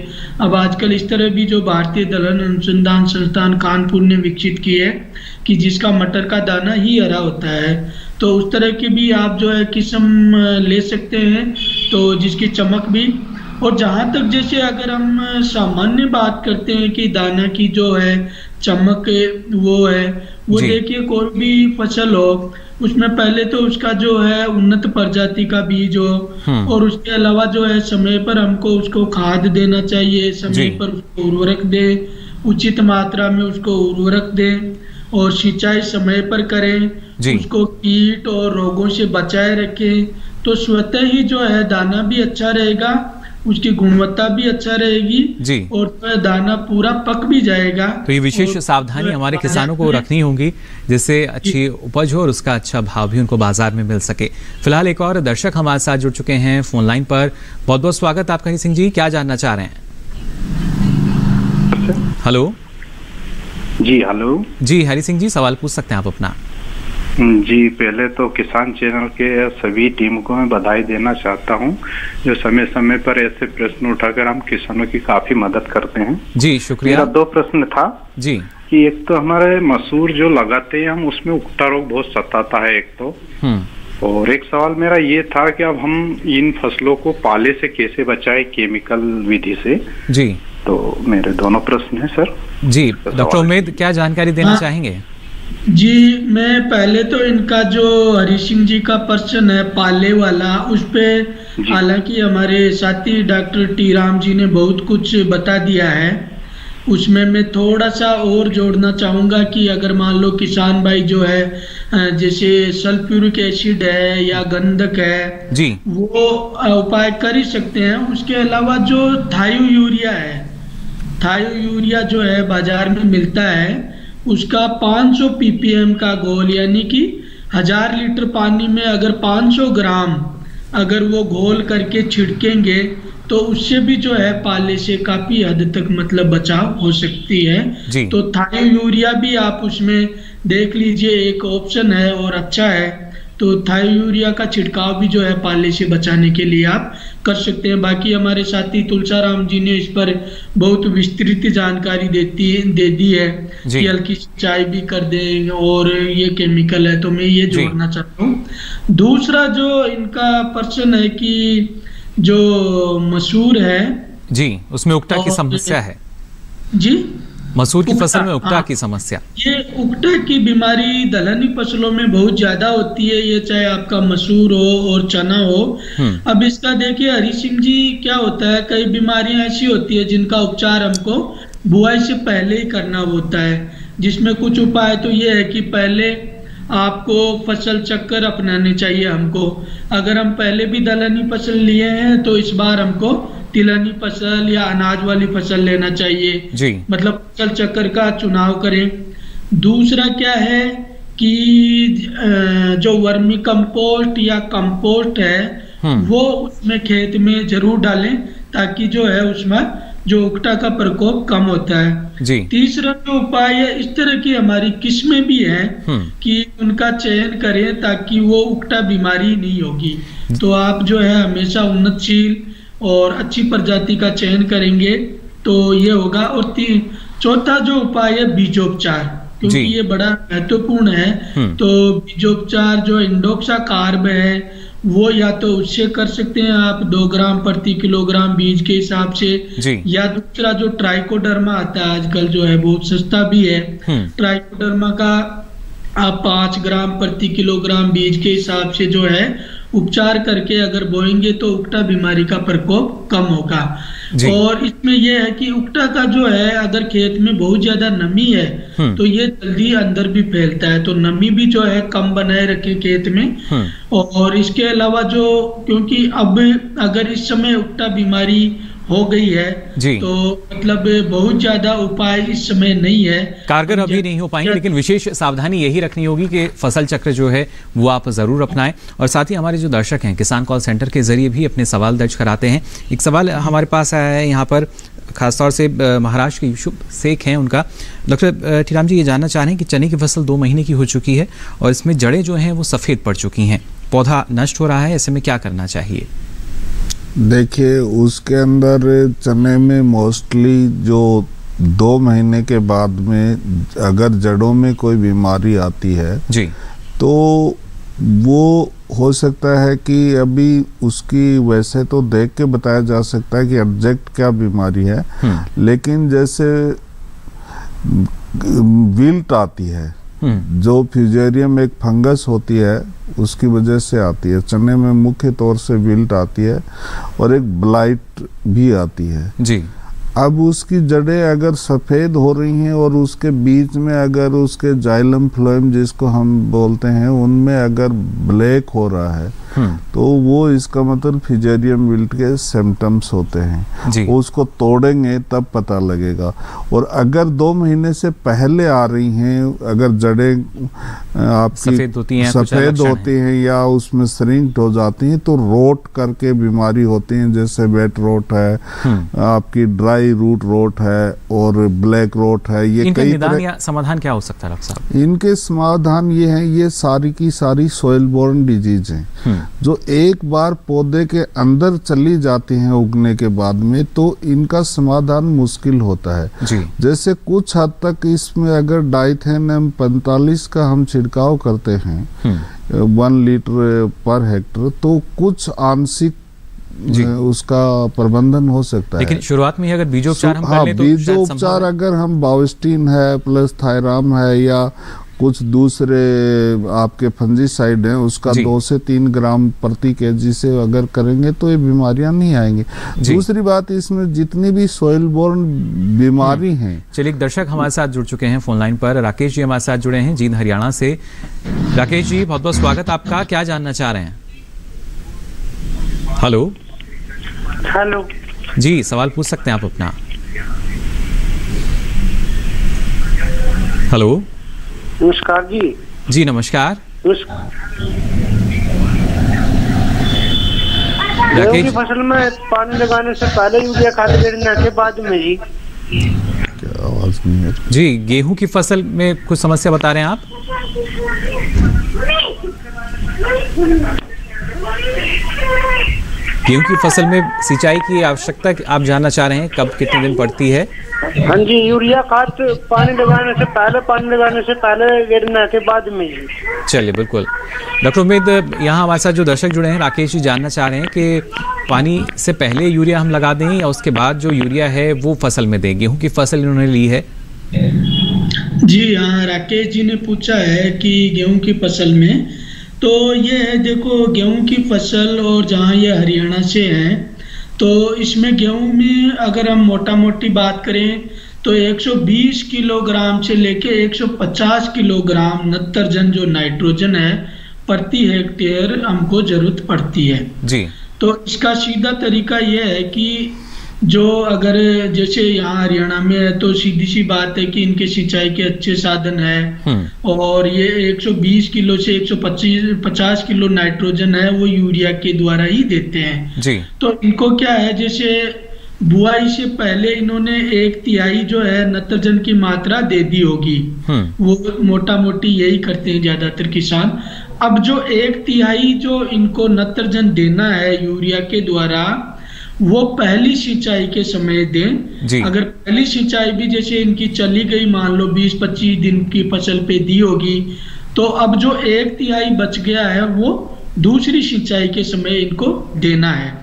अब आजकल इस तरह भी जो भारतीय दलहन अनुसंधान संस्थान कानपुर ने विकसित की है कि जिसका मटर का दाना ही हरा होता है, तो उस तरह की भी आप जो है किस्म ले सकते हैं, तो जिसकी चमक भी और जहां तक जैसे अगर हम सामान्य बात करते हैं कि दाना की जो है चमक वो है, वो देखिए कोई भी फसल हो उसमें पहले तो उसका जो है उन्नत प्रजाति का बीज हो, और उसके अलावा जो है समय पर हमको उसको खाद देना चाहिए, समय पर उसको उर्वरक दे, उचित मात्रा में उसको उर्वरक दें और सिंचाई समय पर करें, उसको कीट और रोगों से बचाए रखें, तो स्वतः ही जो है दाना भी अच्छा रहेगा, उसकी गुणवत्ता भी अच्छा रहेगी जी, और दाना पूरा पक भी जाएगा। तो ये विशेष सावधानी हमारे किसानों को रखनी होगी जिससे अच्छी उपज हो और उसका अच्छा भाव भी उनको बाजार में मिल सके। फिलहाल एक और दर्शक हमारे साथ जुड़ चुके हैं फोन लाइन पर। बहुत बहुत स्वागत आपका हरि सिंह जी, क्या जानना चाह रहे हैं? हेलो जी, हेलो जी, हरि सिंह जी सवाल पूछ सकते हैं आप अपना। जी, पहले तो किसान चैनल के सभी टीम को मैं बधाई देना चाहता हूं, जो समय समय पर ऐसे प्रश्न उठाकर हम किसानों की काफी मदद करते हैं। जी शुक्रिया। मेरा 2 प्रश्न था जी, कि एक तो हमारे मसूर जो लगाते हैं हम उसमें उकटा रोग बहुत सताता है एक तो, और एक सवाल मेरा ये था कि अब हम इन फसलों को पाले से कैसे बचाए केमिकल विधि से। जी, तो मेरे दोनों प्रश्न हैं सर। जी, डॉक्टर उमेद क्या जानकारी देना चाहेंगे? जी, मैं पहले तो इनका जो हरि सिंह जी का प्रश्न है पाले वाला, उस पे हालांकि हमारे साथी डॉक्टर टी राम जी ने बहुत कुछ बता दिया है, उसमें मैं थोड़ा सा और जोड़ना चाहूँगा कि अगर मान लो किसान भाई जो है जैसे सल्फ्यूरिक एसिड है या गंधक है जी, वो उपाय कर ही सकते हैं। उसके अलावा जो थायो यूरिया है, थायो यूरिया जो है बाजार में मिलता है, उसका 500 ppm का घोल, यानी कि 1000 लीटर पानी में अगर 500 ग्राम अगर वो घोल करके छिड़केंगे तो उससे भी जो है पाले से काफी हद तक मतलब बचाव हो सकती है। तो थायो यूरिया भी आप उसमें देख लीजिए, एक ऑप्शन है और अच्छा है। तो थायो यूरिया का छिड़काव भी जो है पाले से बचाने के लिए आप कर सकते हैं। बाकी हमारे साथी तुलसाराम जी ने इस पर बहुत विस्तृत जानकारी दे दी है कि हल्की सिंचाई भी कर दें और ये केमिकल है, तो मैं ये जोड़ना चाहता हूँ। दूसरा जो इनका प्रश्न है कि जो मसूर है जी, उसमें उकटा की समस्या है जी, मसूर की फसल में उकटा की समस्या। ये उकटा की बीमारी दलहनी फसलों में बहुत ज्यादा होती है, ये चाहे आपका मसूर हो और चना हो। अब इसका देखिए हरि सिंह जी, क्या होता है कई बीमारियां ऐसी होती है जिनका उपचार हमको बुआई से पहले ही करना होता है, जिसमें कुछ उपाय तो ये है कि पहले आपको फसल चक्कर अपनाने चाहिए हमको। अगर हम पहले भी दलहनी फसल लिए हैं तो इस बार हमको तिलहनी फसल या अनाज वाली फसल लेना चाहिए जी, मतलब फसल चक्कर का चुनाव करें। दूसरा क्या है कि जो वर्मी कंपोस्ट या कंपोस्ट है वो उसमें खेत में जरूर डालें, ताकि जो है उसमें जो उकटा का प्रकोप कम होता है जी। तीसरा जो उपाय है, इस तरह की हमारी किस्में भी हैं कि उनका चयन करें ताकि वो उकटा बीमारी नहीं होगी। तो आप जो है हमेशा उन्नतशील और अच्छी प्रजाति का चयन करेंगे तो ये होगा। और चौथा जो उपाय है बीजोपचार, क्योंकि ये बड़ा महत्वपूर्ण है। तो बीजोपचार जो इंडोक्सा कार्ब है वो या तो उससे कर सकते हैं आप 2 ग्राम प्रति किलोग्राम बीज के हिसाब से, या दूसरा जो ट्राइकोडर्मा आता है आजकल जो है बहुत सस्ता भी है, ट्राइकोडर्मा का आप 5 ग्राम प्रति किलोग्राम बीज के हिसाब से जो है उपचार करके अगर बोएंगे तो उकटा बीमारी का प्रकोप कम होगा। और इसमें यह है कि उकटा का जो है अगर खेत में बहुत ज्यादा नमी है तो ये जल्दी अंदर भी फैलता है, तो नमी भी जो है कम बनाए रखे खेत में। और इसके अलावा जो, क्योंकि अब अगर इस समय उकटा बीमारी हो गई है तो मतलब बहुत ज्यादा उपाय इस समय नहीं है, कारगर अभी नहीं हो पाएंगे, लेकिन विशेष सावधानी यही रखनी होगी कि फसल चक्र जो है वो आप जरूर अपनाएं। और साथ ही हमारे जो दर्शक हैं किसान कॉल सेंटर के जरिए भी अपने सवाल दर्ज कराते हैं। एक सवाल हमारे पास आया है यहाँ पर, खासतौर से महाराष्ट्र के यूसुफ शेख हैं, उनका डॉक्टर टीराम जी ये जानना चाह रहे हैं कि चने की फसल 2 महीने की हो चुकी है और इसमें जड़ें जो हैं वो सफ़ेद पड़ चुकी हैं, पौधा नष्ट हो रहा है, ऐसे में क्या करना चाहिए? देखिए उसके अंदर चने में मोस्टली जो 2 महीने के बाद में अगर जड़ों में कोई बीमारी आती है जी, तो वो हो सकता है कि अभी उसकी वैसे तो देख के बताया जा सकता है कि एग्जैक्ट क्या बीमारी है, लेकिन जैसे विल्ट आती है, जो फ्यूजेरियम एक फंगस होती है उसकी वजह से आती है। चने में मुख्य तौर से विल्ट आती है और एक ब्लाइट भी आती है जी। अब उसकी जड़ें अगर सफ़ेद हो रही हैं और उसके बीच में अगर उसके जाइलम फ्लोएम जिसको हम बोलते हैं उनमें अगर ब्लैक हो रहा है तो वो इसका मतलब फ्यूजेरियम विल्ट के सिम्टम्स होते हैं जी। उसको तोड़ेंगे तब पता लगेगा। और अगर 2 महीने से पहले आ रही हैं, अगर जड़ें आपकी सफ़ेद होती हैं या उसमें श्रिंक्ड हो जाती हैं तो रोट करके बीमारी होती है, जैसे वेट रोट है, आपकी ड्राई रूट रोट है और ब्लैक रोट है। ये कई निदान या समाधान क्या हो सकता है डॉक्टर साहब? इनके समाधान ये हैं, ये सारी की सारी सोइल बोर्न डिजीज हैं जो एक बार पौधे के अंदर चली जाती हैं उगने के बाद में, तो इनका समाधान मुश्किल होता है जी। जैसे कुछ हद तक इसमें अगर डाइथेनम 45 का हम छिड़काव करते हैं 1 लीटर पर हेक्टर तो कुछ आंशिक उसका प्रबंधन हो सकता है। लेकिन शुरुआत में अगर बीजोपचार हम कर लें तो बीजोपचार अगर हम बाविस्टीन है प्लस थायराम है या कुछ दूसरे आपके फंजीसाइड हैं उसका 2 से 3 ग्राम प्रति केजी से अगर करेंगे तो ये बीमारियां नहीं आएंगी। दूसरी बात, इसमें जितनी भी सोइल बोर्न बीमारी हैं। चलिए, एक दर्शक हमारे साथ जुड़ चुके हैं फोन लाइन पर। राकेश जी हमारे साथ जुड़े हैं जींद हरियाणा से। राकेश जी, बहुत बहुत स्वागत आपका। क्या जानना चाह रहे हैं? हेलो हेलो जी, सवाल पूछ सकते हैं आप अपना। हेलो नमस्कार जी। जी नमस्कार। गेहूं की फसल में पानी लगाने से पहले यूरिया खाद देने के बाद में जी? क्या आवाज नहीं है जी। गेहूं की फसल में कुछ समस्या बता रहे हैं आप? गेहूं की फसल में सिंचाई की आवश्यकता आप जानना चाह रहे हैं, कब कितने दिन पड़ती है? हाँ जी, यूरिया खाद पानी लगाने से पहले गिरने के बाद में जी। चलिए, बिल्कुल। डॉक्टर उम्मीद, यहाँ हमारे साथ जो दर्शक जुड़े हैं राकेश जी जानना चाह रहे हैं कि पानी से पहले यूरिया हम लगा दें या उसके बाद जो यूरिया है वो फसल में दें। गेहूं की फसल इन्होंने ली है जी। हाँ, राकेश जी ने पूछा है कि गेहूं की फसल में, तो ये है, देखो गेहूं की फसल और जहाँ ये हरियाणा से है तो इसमें गेहूं में अगर हम मोटा मोटी बात करें तो 120 किलोग्राम से लेके 150 किलोग्राम नत्रजन जो नाइट्रोजन है प्रति हेक्टेयर हमको जरूरत पड़ती है जी। तो इसका सीधा तरीका यह है कि जो अगर जैसे यहाँ हरियाणा में है तो सीधी सी बात है कि इनके सिंचाई के अच्छे साधन है और ये 120 किलो से 150 किलो नाइट्रोजन है वो यूरिया के द्वारा ही देते हैं जी। तो इनको क्या है, जैसे बुआई से पहले इन्होंने 1/3 जो है नत्रजन की मात्रा दे दी होगी, वो मोटा मोटी यही करते हैं ज्यादातर किसान। अब जो 1/3 जो इनको नत्रजन देना है यूरिया के द्वारा वो पहली सिंचाई के समय दें। अगर पहली सिंचाई भी जैसे इनकी चली गई, मान लो 20-25 दिन की फसल पे दी होगी, तो अब जो 1/3 बच गया है वो दूसरी सिंचाई के समय इनको देना है।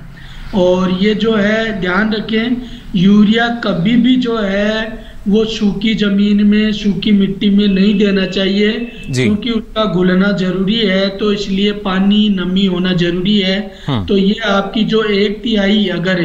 और ये जो है ध्यान रखें, यूरिया कभी भी जो है वो सूखी जमीन में, सूखी मिट्टी में नहीं देना चाहिए क्योंकि उसका घुलना जरूरी है, तो इसलिए पानी नमी होना जरूरी है। तो ये आपकी जो 1/3 अगर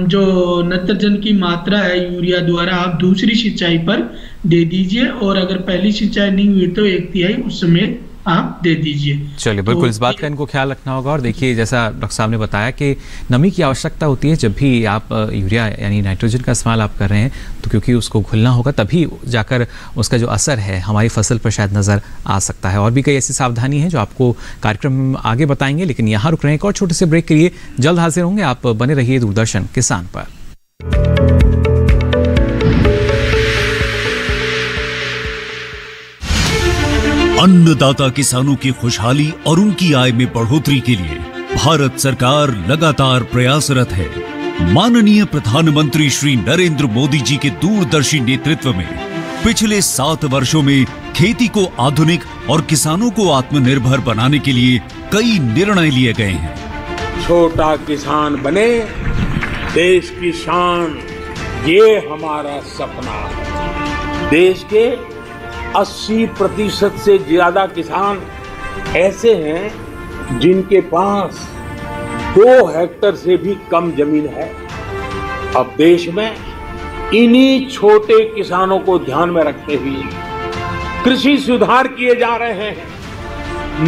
जो नत्रजन की मात्रा है यूरिया द्वारा आप दूसरी सिंचाई पर दे दीजिए, और अगर पहली सिंचाई नहीं हुई तो 1/3 उस समय आप दे दीजिए। चलिए, बिल्कुल इस बात का इनको ख्याल रखना होगा। और देखिए, जैसा डॉक्टर साहब ने बताया कि नमी की आवश्यकता होती है जब भी आप यूरिया यानी नाइट्रोजन का इस्तेमाल आप कर रहे हैं, तो क्योंकि उसको घुलना होगा तभी जाकर उसका जो असर है हमारी फसल पर शायद नज़र आ सकता है। और भी कई ऐसी सावधानी है जो आपको कार्यक्रम में आगे बताएंगे, लेकिन यहाँ रुक रहे हैं एक और छोटे से ब्रेक के लिए। जल्द हाजिर होंगे, आप बने रहिए दूरदर्शन किसान पर। अन्नदाता किसानों की खुशहाली और उनकी आय में बढ़ोतरी के लिए भारत सरकार लगातार प्रयासरत है। माननीय प्रधानमंत्री श्री नरेंद्र मोदी जी के दूरदर्शी नेतृत्व में पिछले 7 वर्षों में खेती को आधुनिक और किसानों को आत्मनिर्भर बनाने के लिए कई निर्णय लिए गए हैं। छोटा किसान बने देश की शान, ये हमारा सपना है। देश के 80% से ज्यादा किसान ऐसे हैं जिनके पास 2 हेक्टेयर से भी कम जमीन है। अब देश में इन्हीं छोटे किसानों को ध्यान में रखते हुए कृषि सुधार किए जा रहे हैं,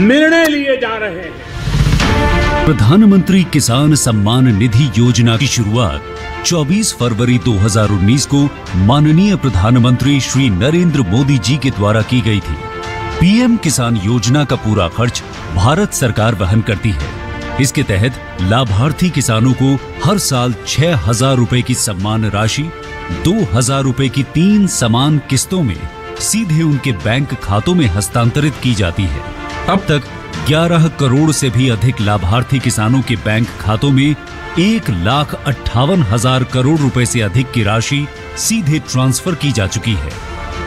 निर्णय लिए जा रहे हैं। प्रधानमंत्री किसान सम्मान निधि योजना की शुरुआत 24 फरवरी 2019 को माननीय प्रधानमंत्री श्री नरेंद्र मोदी जी के द्वारा की गई थी। पीएम किसान योजना का पूरा खर्च भारत सरकार वहन करती है। इसके तहत लाभार्थी किसानों को हर साल 6,000 रुपए की सम्मान राशि 2,000 रुपए की 3 समान किस्तों में सीधे उनके बैंक खातों में हस्तांतरित की जाती है। अब तक 11 करोड़ से भी अधिक लाभार्थी किसानों के बैंक खातों में 1,58,000 करोड़ रुपए से अधिक की राशि सीधे ट्रांसफर की जा चुकी है।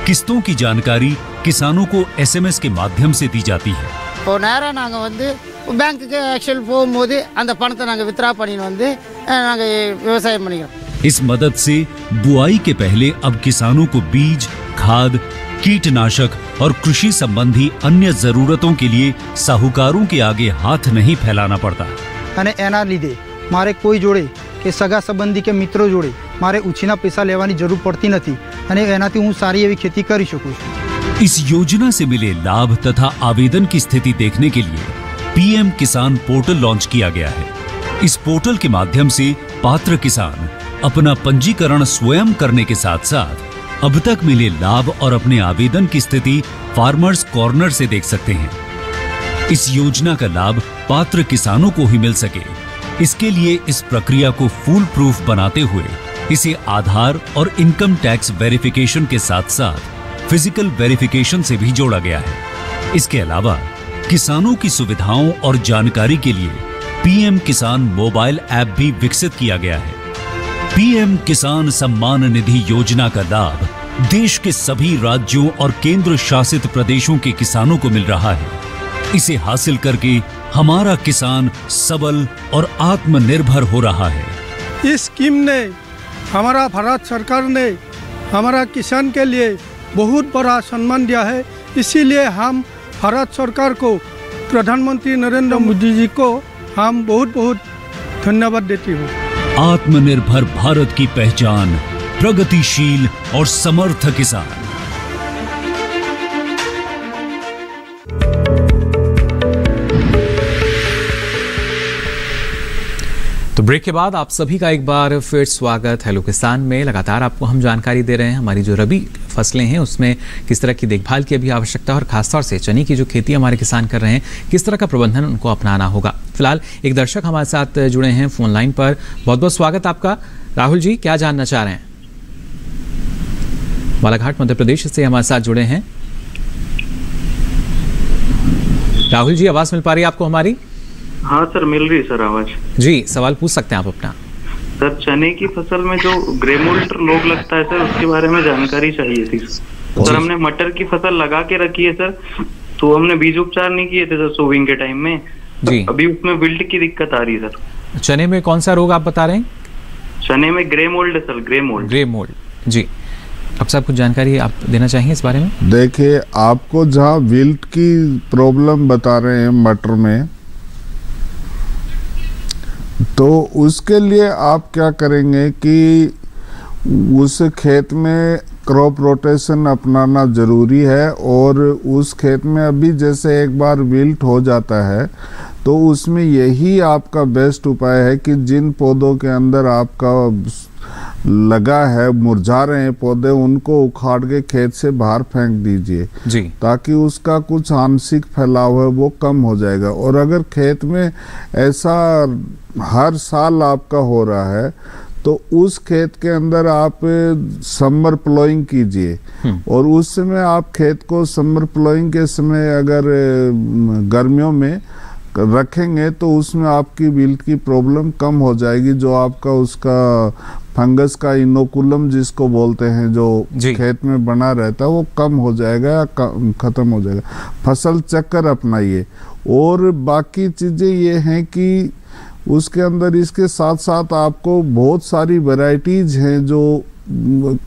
किस्तों की जानकारी किसानों को एसएमएस के माध्यम से दी जाती है। இப்போ நேரா நாங்க வந்து பேங்க்குக்கு ஆக்சுவல் போகும்போது அந்த பணத்தை நாங்க வித்ரா பண்ணிட்டு வந்து நாங்க விவசாயம் பண்ணிக்கிறோம்। इस मदद से बुआई के पहले अब किसानों को बीज, खाद, कीटनाशक और कृषि संबंधी अन्य जरूरतों के लिए साहूकारों के आगे हाथ नहीं फैलाना पड़ता। અને એના લીધે મારે કોઈ જોડે કે સગા સંબંધી કે મિત્રો જોડે મારે ઉછીના પૈસા લેવાની જરૂર પડતી નથી અને એનાથી હું સારી એવી खेती કરી શકું છું। इस योजना से मिले लाभ तथा आवेदन की स्थिति देखने के लिए पीएम किसान पोर्टल लॉन्च किया गया है। इस पोर्टल के माध्यम से पात्र किसान अपना पंजीकरण स्वयं करने के साथ साथ अब तक मिले लाभ और अपने आवेदन की स्थिति फार्मर्स कॉर्नर से देख सकते हैं। इस योजना का लाभ पात्र किसानों को ही मिल सके, इसके लिए इस प्रक्रिया को फूल प्रूफ बनाते हुए इसे आधार और इनकम टैक्स वेरिफिकेशन के साथ साथ फिजिकल वेरिफिकेशन से भी जोड़ा गया है। इसके अलावा किसानों की सुविधाओं और जानकारी के लिए पीएम किसान मोबाइल ऐप भी विकसित किया गया है। पीएम किसान सम्मान निधि योजना का लाभ देश के सभी राज्यों और केंद्र शासित प्रदेशों के किसानों को मिल रहा है। इसे हासिल करके हमारा किसान सबल और आत्मनिर्भर हो रहा है। इस स्कीम ने हमारा भारत सरकार ने हमारा किसान के लिए बहुत बड़ा सम्मान दिया है। इसीलिए हम भारत सरकार को, प्रधानमंत्री नरेंद्र मोदी जी को हम बहुत बहुत धन्यवाद देती हूँ। आत्मनिर्भर भारत की पहचान प्रगतिशील और समर्थ किसान। तो ब्रेक के बाद आप सभी का एक बार फिर स्वागत हेलो किसान में। लगातार आपको हम जानकारी दे रहे हैं हमारी जो रबी फसलें हैं उसमें किस तरह की देखभाल की अभी आवश्यकता है और खासतौर से चने की जो खेती हमारे किसान कर रहे हैं किस तरह का प्रबंधन उनको अपनाना होगा। फिलहाल एक दर्शक हमारे साथ जुड़े हैं फोन लाइन पर। बहुत बहुत स्वागत आपका। राहुल जी, क्या जानना चाह रहे हैं? बालाघाट मध्य प्रदेश से हमारे साथ जुड़े हैं। राहुल जी, आवाज मिल पा रही है आपको हमारी? हाँ सर, मिल रही है सर आवाज। जी, सवाल पूछ सकते हैं आप अपना। सर, चने की फसल में जो ग्रे मोल्ड रोग लगता है सर, उसके बारे में जानकारी चाहिए थी सर। हमने मटर की फसल लगा के रखी है सर, तो हमने बीज उपचार नहीं किए थे सर सोविंग के टाइम में जी। अभी उसमें विल्ट की दिक्कत आ रही है सर। चने में कौन सा रोग आप बता रहे हैं? चने में ग्रे मोल्ड है sir, grey mould. Grey mould जी। अब साहब कुछ जानकारी आप देना चाहेंगे इस बारे में? देखिए, आपको जहाँ विल्ट की प्रॉब्लम बता रहे हैं मटर में, तो उसके लिए आप क्या करेंगे कि उस खेत में क्रॉप रोटेशन अपनाना ज़रूरी है। और उस खेत में अभी जैसे एक बार विल्ट हो जाता है तो उसमें यही आपका बेस्ट उपाय है कि जिन पौधों के अंदर आपका लगा है, मुरझा रहे हैं पौधे, उनको उखाड़ के खेत से बाहर फेंक दीजिए जी, ताकि उसका कुछ आंशिक फैलाव है वो कम हो जाएगा। और अगर खेत में ऐसा हर साल आपका हो रहा है तो उस खेत के अंदर आप समर प्लोइंग कीजिए। और उस समय आप खेत को समर प्लोइंग के समय अगर गर्मियों में रखेंगे तो उसमें आपकी विल्ट की प्रॉब्लम कम हो जाएगी। जो आपका उसका फंगस का इनोकुलम जिसको बोलते हैं, जो खेत में बना रहता है, वो कम हो जाएगा या खत्म हो जाएगा। फसल चक्कर अपनाइए। और बाकी चीज़ें ये हैं कि उसके अंदर इसके साथ साथ आपको बहुत सारी वैरायटीज हैं जो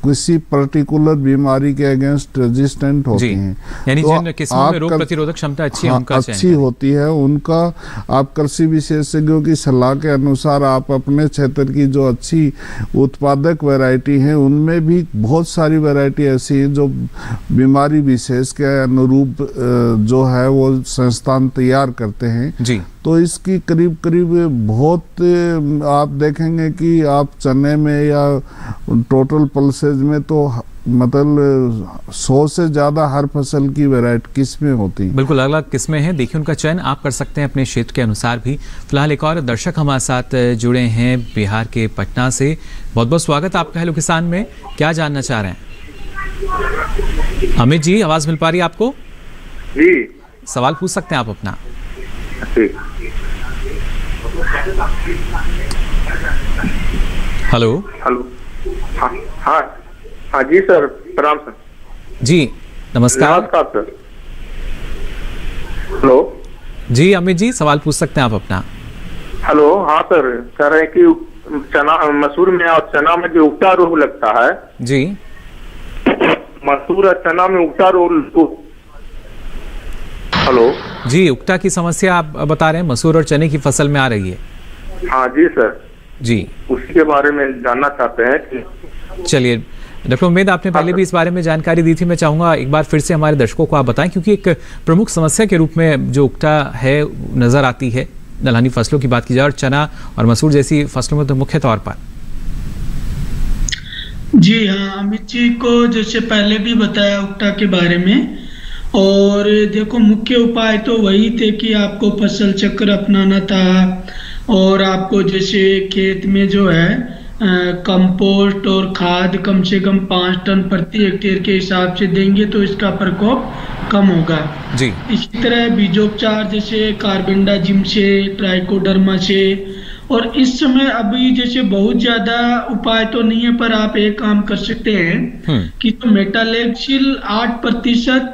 किसी पर्टिकुलर बीमारी के अगेंस्ट रेजिस्टेंट होती हैं, यानी तो जिन किस्मों में रोग प्रतिरोधक क्षमता अच्छी है, उनका अच्छी होती है, उनका आप कृषि विशेषज्ञों की सलाह के अनुसार आप अपने क्षेत्र की जो अच्छी उत्पादक वैरायटी है, उनमें भी बहुत सारी वैरायटी ऐसी है जो बीमारी विशेष के अनुरूप जो है वो संस्थान तैयार करते हैं जी। तो इसकी करीब करीब बहुत आप देखेंगे कि आप चने में या टोटल पल्सेज में तो मतलब 100 से ज़्यादा हर फसल की वैरायटी किस्में होती हैं। बिल्कुल अलग अलग किस्में हैं, देखिए उनका चयन आप कर सकते हैं अपने क्षेत्र के अनुसार भी। फिलहाल एक और दर्शक हमारे साथ जुड़े हैं बिहार के पटना से। बहुत बहुत स्वागत आपका हेलो किसान में। क्या जानना चाह रहे हैं? अमित जी, आवाज़ मिल पा रही है आपको? जी, सवाल पूछ सकते हैं आप अपना। हेलो हेलो, हाँ हाँ हाँ जी सर, प्रणाम सर। जी नमस्कार। नमस्कार सर। हेलो जी अमित जी, सवाल पूछ सकते हैं आप अपना। हेलो, हाँ सर, कह रहे हैं कि चना मसूर में और चना में जो उगता रोग लगता है जी, मसूर और चना में उगता रोग। हेलो जी, उगता की समस्या आप बता रहे हैं, मसूर और चने की फसल में आ रही है? हाँ जी सर जी, उसी के बारे में जानना चाहते हैं कि। चलिए डॉक्टर उम्मेद, आपने पहले भी इस बारे में जानकारी दी थी, मैं चाहूंगा एक बार फिर से हमारे दर्शकों को आप बताएं, क्योंकि एक प्रमुख समस्या के रूप में जो उगता है नजर आती है दलहनी फसलों की बात की जाए, और चना और मसूर जैसी फसलों में तो मुख्य तौर पर। जी हाँ, अमित जी को जैसे पहले भी बताया उगता के बारे में, और देखो मुख्य उपाय तो वही थे कि आपको फसल चक्र अपनाना था, और आपको जैसे खेत में जो है कंपोस्ट और खाद कम से कम 5 टन प्रति हेक्टेयर के हिसाब से देंगे तो इसका प्रकोप कम होगा जी। इसी तरह बीजोपचार जैसे कार्बेंडाजिम से, ट्राइकोडर्मा से, और इस समय अभी जैसे बहुत ज्यादा उपाय तो नहीं है, पर आप एक काम कर सकते हैं कि तो मेटालेक्सिल 8%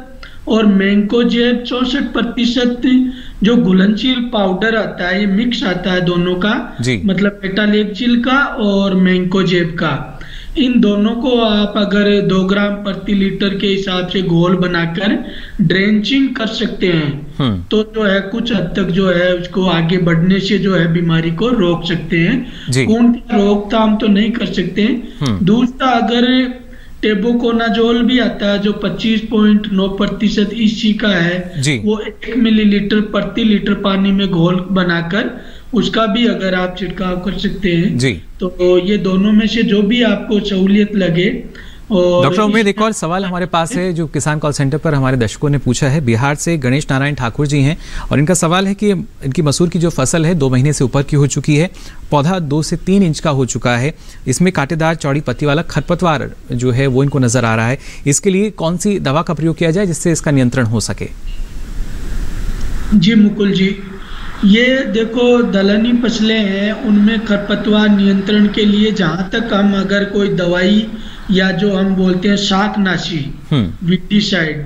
और मैंकोजेब 64% जो घुलनशील पाउडर आता है, ये मिक्स आता है दोनों का, मतलब मेटालेक्सिल का और मैंकोजेब का, इन दोनों को आप अगर 2 ग्राम प्रति लीटर के हिसाब से घोल बनाकर ड्रेंचिंग कर सकते हैं तो जो है कुछ हद तक जो है उसको आगे बढ़ने से जो है बीमारी को रोक सकते हैं। कौन रोकथाम तो नहीं कर सकते। दूसरा, अगर टेबुकोनाजोल भी आता है जो 25.9% ईसी का है, वो 1 मिलीलीटर प्रति लीटर पानी में घोल बनाकर उसका भी अगर आप छिड़काव कर सकते हैं जी, तो ये दोनों में से जो भी आपको सहूलियत लगे। और डॉक्टर उम्मेद, एक और सवाल हमारे पास है जो किसान कॉल सेंटर पर हमारे दर्शकों ने पूछा है। बिहार से गणेश नारायण ठाकुर जी हैं और इनका सवाल है कि इनकी मसूर की जो फसल है 2 महीने से ऊपर की हो चुकी है, पौधा 2 से 3 इंच का हो चुका है, इसमें कांटेदार चौड़ी पत्ती वाला खरपतवार जो है वो इनको नजर आ रहा है। इसके लिए कौन सी दवा का प्रयोग किया जाए जिससे इसका नियंत्रण हो सके? जी मुकुल जी, ये देखो दलहनी फसलें हैं, उनमें खरपतवार नियंत्रण के लिए जहां तक हम अगर कोई दवाई या जो हम बोलते हैं शाकनाशी, विटीसाइड,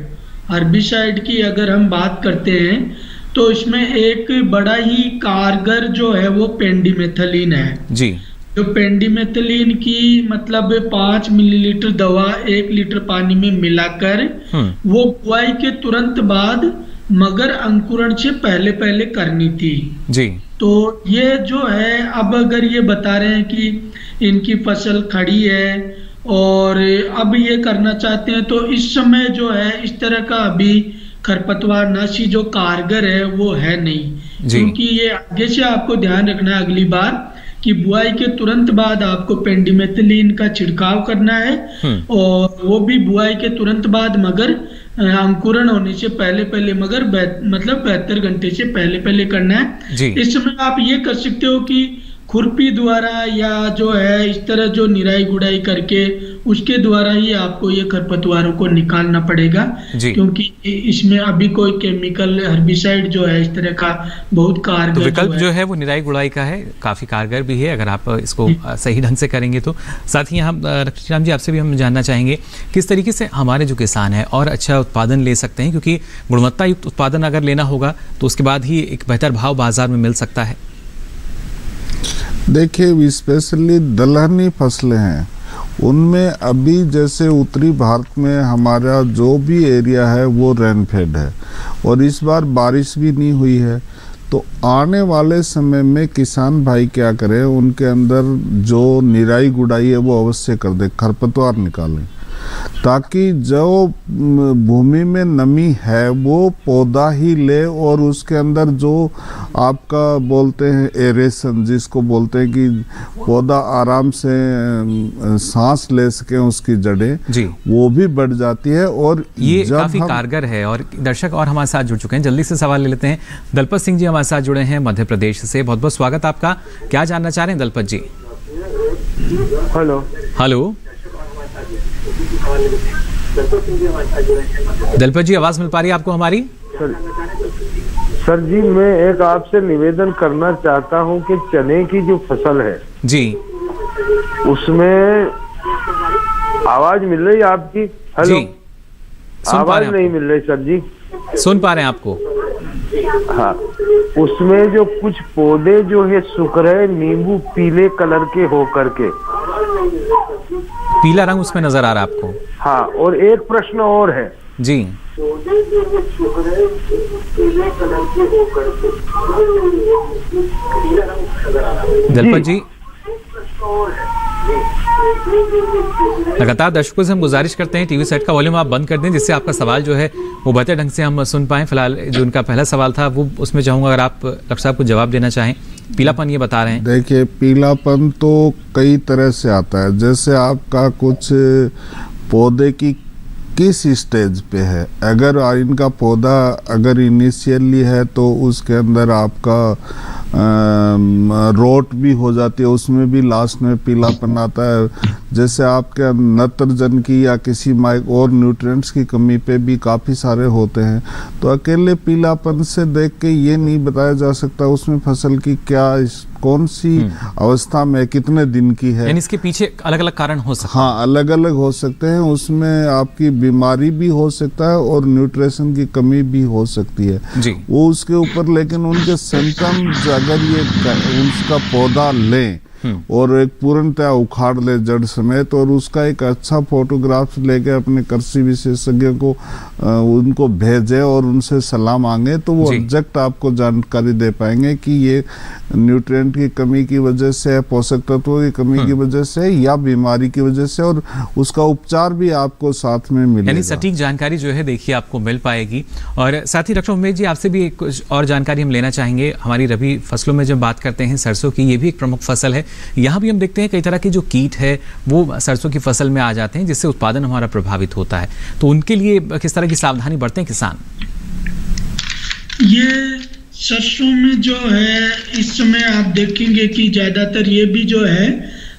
हर्बिसाइड की अगर हम बात करते हैं तो इसमें एक बड़ा ही कारगर जो है वो पेंडिमेथलिन है जी। जो पेंडिमेथलिन की मतलब 5 मिलीलीटर दवा 1 लीटर पानी में मिलाकर वो बुआई के तुरंत बाद मगर अंकुरण से पहले पहले करनी थी जी। तो ये जो है, अब अगर ये बता रहे हैं कि इनकी फसल खड़ी है और अब ये करना चाहते हैं तो इस समय जो है इस तरह का अभी खरपतवार नाशी जो कारगर है वो है नहीं, क्योंकि ये आगे से आपको ध्यान रखना है अगली बार कि बुआई के तुरंत बाद आपको पेंडिमेथलिन का छिड़काव करना है और वो भी बुआई के तुरंत बाद मगर अंकुरण होने से पहले पहले, मगर मतलब 72 घंटे से पहले पहले करना है। इस समय आप ये कर सकते हो कि खुरपी द्वारा या जो है इस तरह जो निराई गुड़ाई करके उसके द्वारा ही आपको ये खरपतवारों को निकालना पड़ेगा, क्योंकि इसमें अभी कोई केमिकल हर्बिसाइड जो है इस तरह का बहुत कारगर तो विकल्प जो है वो निराई गुड़ाई का है, काफ़ी कारगर भी है अगर आप इसको सही ढंग से करेंगे तो। साथ ही हम रक्षीराम जी आपसे भी हम जानना चाहेंगे किस तरीके से हमारे जो किसान हैं और अच्छा उत्पादन ले सकते हैं, क्योंकि गुणवत्ता युक्त उत्पादन अगर लेना होगा तो उसके बाद ही एक बेहतर भाव बाजार में मिल सकता है। देखिए, स्पेशली दलहनी फसलें हैं, उनमें अभी जैसे उत्तरी भारत में हमारा जो भी एरिया है वो रेनफेड है और इस बार बारिश भी नहीं हुई है, तो आने वाले समय में किसान भाई क्या करें, उनके अंदर जो निराई गुड़ाई है वो अवश्य कर दे, खरपतवार निकालें, ताकि जो भूमि में नमी है वो पौधा ही ले और उसके अंदर जो आपका बोलते हैं एरेशन, जिसको बोलते हैं कि पौधा आराम से सांस ले सके, उसकी जड़ें जी वो भी बढ़ जाती है और ये काफी कारगर है। और दर्शक और हमारे साथ जुड़ चुके हैं, जल्दी से सवाल ले लेते हैं। दलपत सिंह जी हमारे साथ जुड़े हैं मध्य प्रदेश से, बहुत बहुत स्वागत आपका। क्या जानना चाह रहे हैं दलपत जी? हेलो हेलो दलपत जी, आवाज मिल पा रही है आपको हमारी? सर जी, मैं एक आपसे निवेदन करना चाहता हूं कि चने की जो फसल है जी, उसमें आवाज मिल रही है आपकी? हेलो, आवाज नहीं मिल रही सर जी। सुन पा रहे हैं आपको? हाँ, उसमें जो कुछ पौधे जो है सूख रहे, नींबू पीले कलर के हो करके, पीला रंग उसमें नजर आ रहा है आपको? हाँ, और एक प्रश्न और है जी। दलपत जी, लगातार दर्शकों से हम गुजारिश करते हैं टीवी सेट का वॉल्यूम आप बंद कर दें, जिससे आपका सवाल जो है वो बेहतर ढंग से हम सुन पाएं। फिलहाल जो उनका पहला सवाल था वो उसमें चाहूंगा अगर आप डॉक्टर साहब को जवाब देना चाहें। पीलापन ये बता रहे हैं। देखिए, पीलापन तो कई तरह से आता है, जैसे आपका कुछ पौधे की किस स्टेज पे है, अगर इनका पौधा अगर इनिशियली है तो उसके अंदर आपका रोट भी हो जाती है, उसमें भी लास्ट में पीलापन आता है। जैसे आपके नत्रजन की या किसी और न्यूट्रिएंट्स की कमी पे भी काफ़ी सारे होते हैं, तो अकेले पीलापन से देख के ये नहीं बताया जा सकता उसमें फसल की क्या कौन सी अवस्था में कितने दिन की है। यानी इसके पीछे अलग अलग कारण हो सकते हैं। हाँ, अलग अलग हो सकते हैं, उसमें आपकी बीमारी भी हो सकता है और न्यूट्रिशन की कमी भी हो सकती है जी। वो उसके ऊपर, लेकिन उनके सिम्टम्स अगर ये उसका पौधा लें और एक पूर्णतः उखाड़ ले जड़ समेत और उसका एक अच्छा फोटोग्राफ लेके अपने कृषि विशेषज्ञ को उनको भेजे और उनसे सलाह मांगे, तो वो एग्जैक्ट आपको जानकारी दे पाएंगे कि ये न्यूट्रिएंट की कमी की वजह से, पोषक तत्वों की कमी की वजह से या बीमारी की वजह से, और उसका उपचार भी आपको साथ में मिलेगा। यानी सटीक जानकारी जो है देखिए आपको मिल पाएगी। और साथ ही डॉक्टर उमेश जी, आपसे भी कुछ और जानकारी हम लेना चाहेंगे। हमारी रबी फसलों में जब बात करते हैं सरसों की, ये भी एक प्रमुख फसल है। यहाँ भी हम देखते हैं कई तरह के जो कीट है वो सरसों की फसल में आ जाते हैं, जिससे उत्पादन हमारा प्रभावित होता है। तो उनके लिए किस तरह की सावधानी बरतें किसान? ये सरसों में जो है इस समय आप देखेंगे कि ज़्यादातर ये भी जो है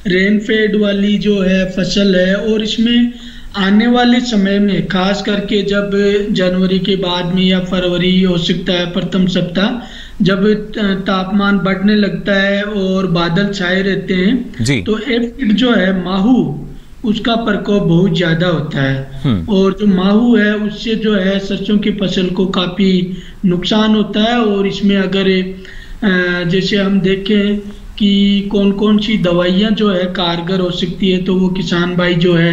रेनफेड वाली जो है फसल है, और इसमें आने वाले समय में खास करके जब जनवरी के बाद में या फरवरी हो सकता है प्रथम सप्ताह, जब तापमान बढ़ने लगता है और बादल छाए रहते हैं तो एफिड जो है माहू, उसका प्रकोप बहुत ज्यादा होता है। और जो माहू है उससे जो है सरसों की फसल को काफी नुकसान होता है। और इसमें अगर जैसे हम देखें कि कौन कौन सी दवाइयाँ जो है कारगर हो सकती है, तो वो किसान भाई जो है,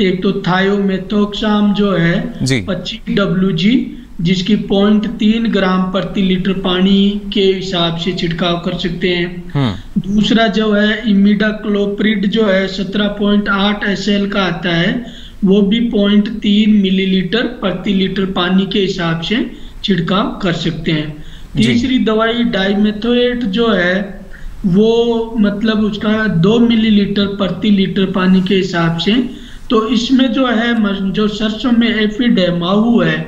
एक तो थायोमेथोक्साम जो है 25 WG, जिसकी 0.3 ग्राम प्रति लीटर पानी के हिसाब से छिड़काव कर सकते हैं। दूसरा जो है इमिडाक्लोप्रिड जो है 17.8 SL का आता है, वो भी 0.3 मिलीलीटर प्रति लीटर पानी के हिसाब से छिड़काव कर सकते हैं। तीसरी दवाई डाइमेथोएट जो है वो मतलब उसका 2 मिलीलीटर प्रति लीटर पानी के हिसाब से। तो इसमें जो है जो सरसों में एफिड है, माहू है,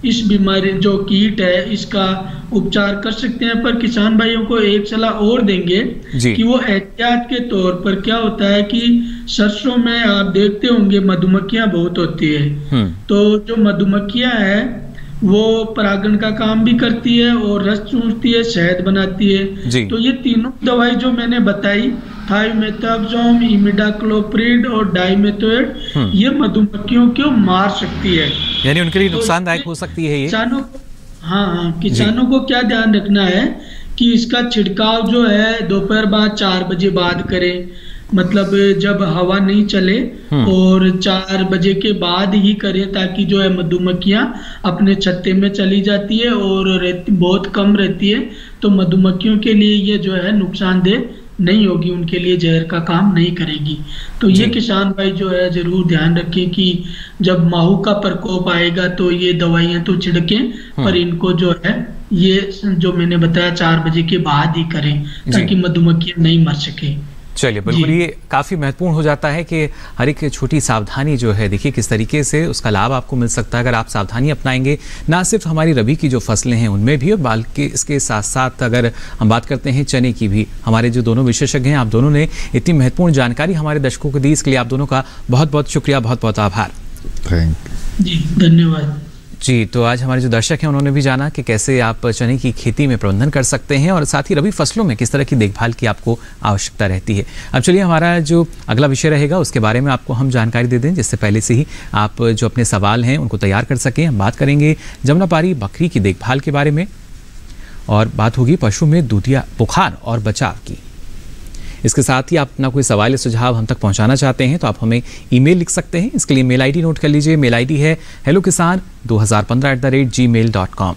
इस बीमारी जो कीट है इसका उपचार कर सकते हैं। पर किसान भाइयों को एक सलाह और देंगे कि वो एहतियात के तौर पर, क्या होता है कि सरसों में आप देखते होंगे मधुमक्खियां बहुत होती है, तो जो मधुमक्खियां हैं वो परागण का काम भी करती है और रस चूसती है, शहद बनाती है। तो ये तीनों दवाई जो मैंने बताई, थाइमेथाक्सोम, इमिडाक्लोप्रिड और डाइमेथोएट, ये मधुमक्खियों को मार सकती है, यानी उनके लिए नुकसानदायक हो सकती है ये। किसानों को क्या ध्यान रखना है कि इसका छिड़काव जो है दोपहर बाद 4 बजे बाद करें, मतलब जब हवा नहीं चले, और 4 बजे के बाद ही करें, ताकि जो है मधुमक्खियां अपने छत्ते में चली जाती है और बहुत कम रहती है, तो मधुमक्खियों के लिए ये जो है नुकसानदेह नहीं होगी, उनके लिए जहर का काम नहीं करेगी। तो ये किसान भाई जो है जरूर ध्यान रखें कि जब माहू का प्रकोप आएगा तो ये दवाइयां तो छिड़कें, पर इनको जो है ये जो मैंने बताया 4 बजे के बाद ही करें, ताकि मधुमक्खियां नहीं मर सके। चलिए, बिल्कुल ये काफ़ी महत्वपूर्ण हो जाता है कि हर एक छोटी सावधानी जो है, देखिए किस तरीके से उसका लाभ आपको मिल सकता है अगर आप सावधानी अपनाएंगे, ना सिर्फ हमारी रबी की जो फसलें हैं उनमें भी, और बल्कि इसके साथ साथ अगर हम बात करते हैं चने की भी, हमारे जो दोनों विशेषज्ञ हैं, आप दोनों ने इतनी महत्वपूर्ण जानकारी हमारे दर्शकों को दी, इसके लिए आप दोनों का बहुत बहुत शुक्रिया, बहुत बहुत आभार। थैंक जी, धन्यवाद। जी, तो आज हमारे जो दर्शक हैं उन्होंने भी जाना कि कैसे आप चने की खेती में प्रबंधन कर सकते हैं और साथ ही रबी फसलों में किस तरह की देखभाल की आपको आवश्यकता रहती है। अब चलिए हमारा जो अगला विषय रहेगा उसके बारे में आपको हम जानकारी दे दें, जिससे पहले से ही आप जो अपने सवाल हैं उनको तैयार कर सकें। हम बात करेंगे जमुनापारी बकरी की देखभाल के बारे में और बात होगी पशु में दूधिया बुखार और बचाव की। इसके साथ ही आप अपना कोई सवाल या सुझाव हम तक पहुंचाना चाहते हैं तो आप हमें ईमेल लिख सकते हैं। इसके लिए मेल आईडी नोट कर लीजिए। मेल आईडी है hellokisan2015@gmail.com।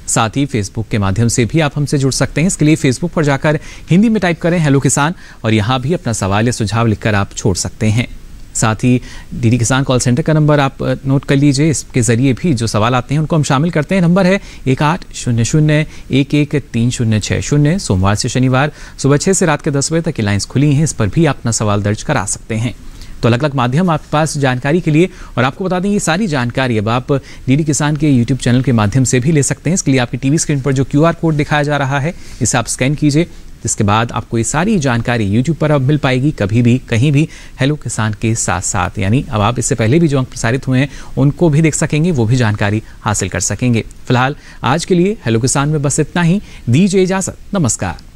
साथ ही फेसबुक के माध्यम से भी आप हमसे जुड़ सकते हैं। इसके लिए फेसबुक पर जाकर हिंदी में टाइप करें हेलो किसान और यहाँ भी अपना सवाल या सुझाव लिखकर आप छोड़ सकते हैं। साथ ही डीडी किसान कॉल सेंटर का नंबर आप नोट कर लीजिए। इसके ज़रिए भी जो सवाल आते हैं उनको हम शामिल करते हैं। नंबर है 1800-11-3060। सोमवार से शनिवार सुबह 6 से रात के 10 बजे तक की लाइन्स खुली हैं। इस पर भी आप अपना सवाल दर्ज करा सकते हैं। तो अलग अलग माध्यम आपके पास जानकारी के लिए, और आपको बता दें ये सारी जानकारी अब आप डीडी किसान के यूट्यूब चैनल के माध्यम से भी ले सकते हैं। इसके लिए आपकी टीवी स्क्रीन पर जो QR कोड दिखाया जा रहा है इसे आप स्कैन कीजिए, जिसके बाद आपको ये सारी जानकारी यूट्यूब पर अब मिल पाएगी, कभी भी कहीं भी हेलो किसान के साथ साथ। यानी अब आप इससे पहले भी जो अंक प्रसारित हुए हैं उनको भी देख सकेंगे, वो भी जानकारी हासिल कर सकेंगे। फिलहाल आज के लिए हेलो किसान में बस इतना ही। दीजिए इजाजत, नमस्कार।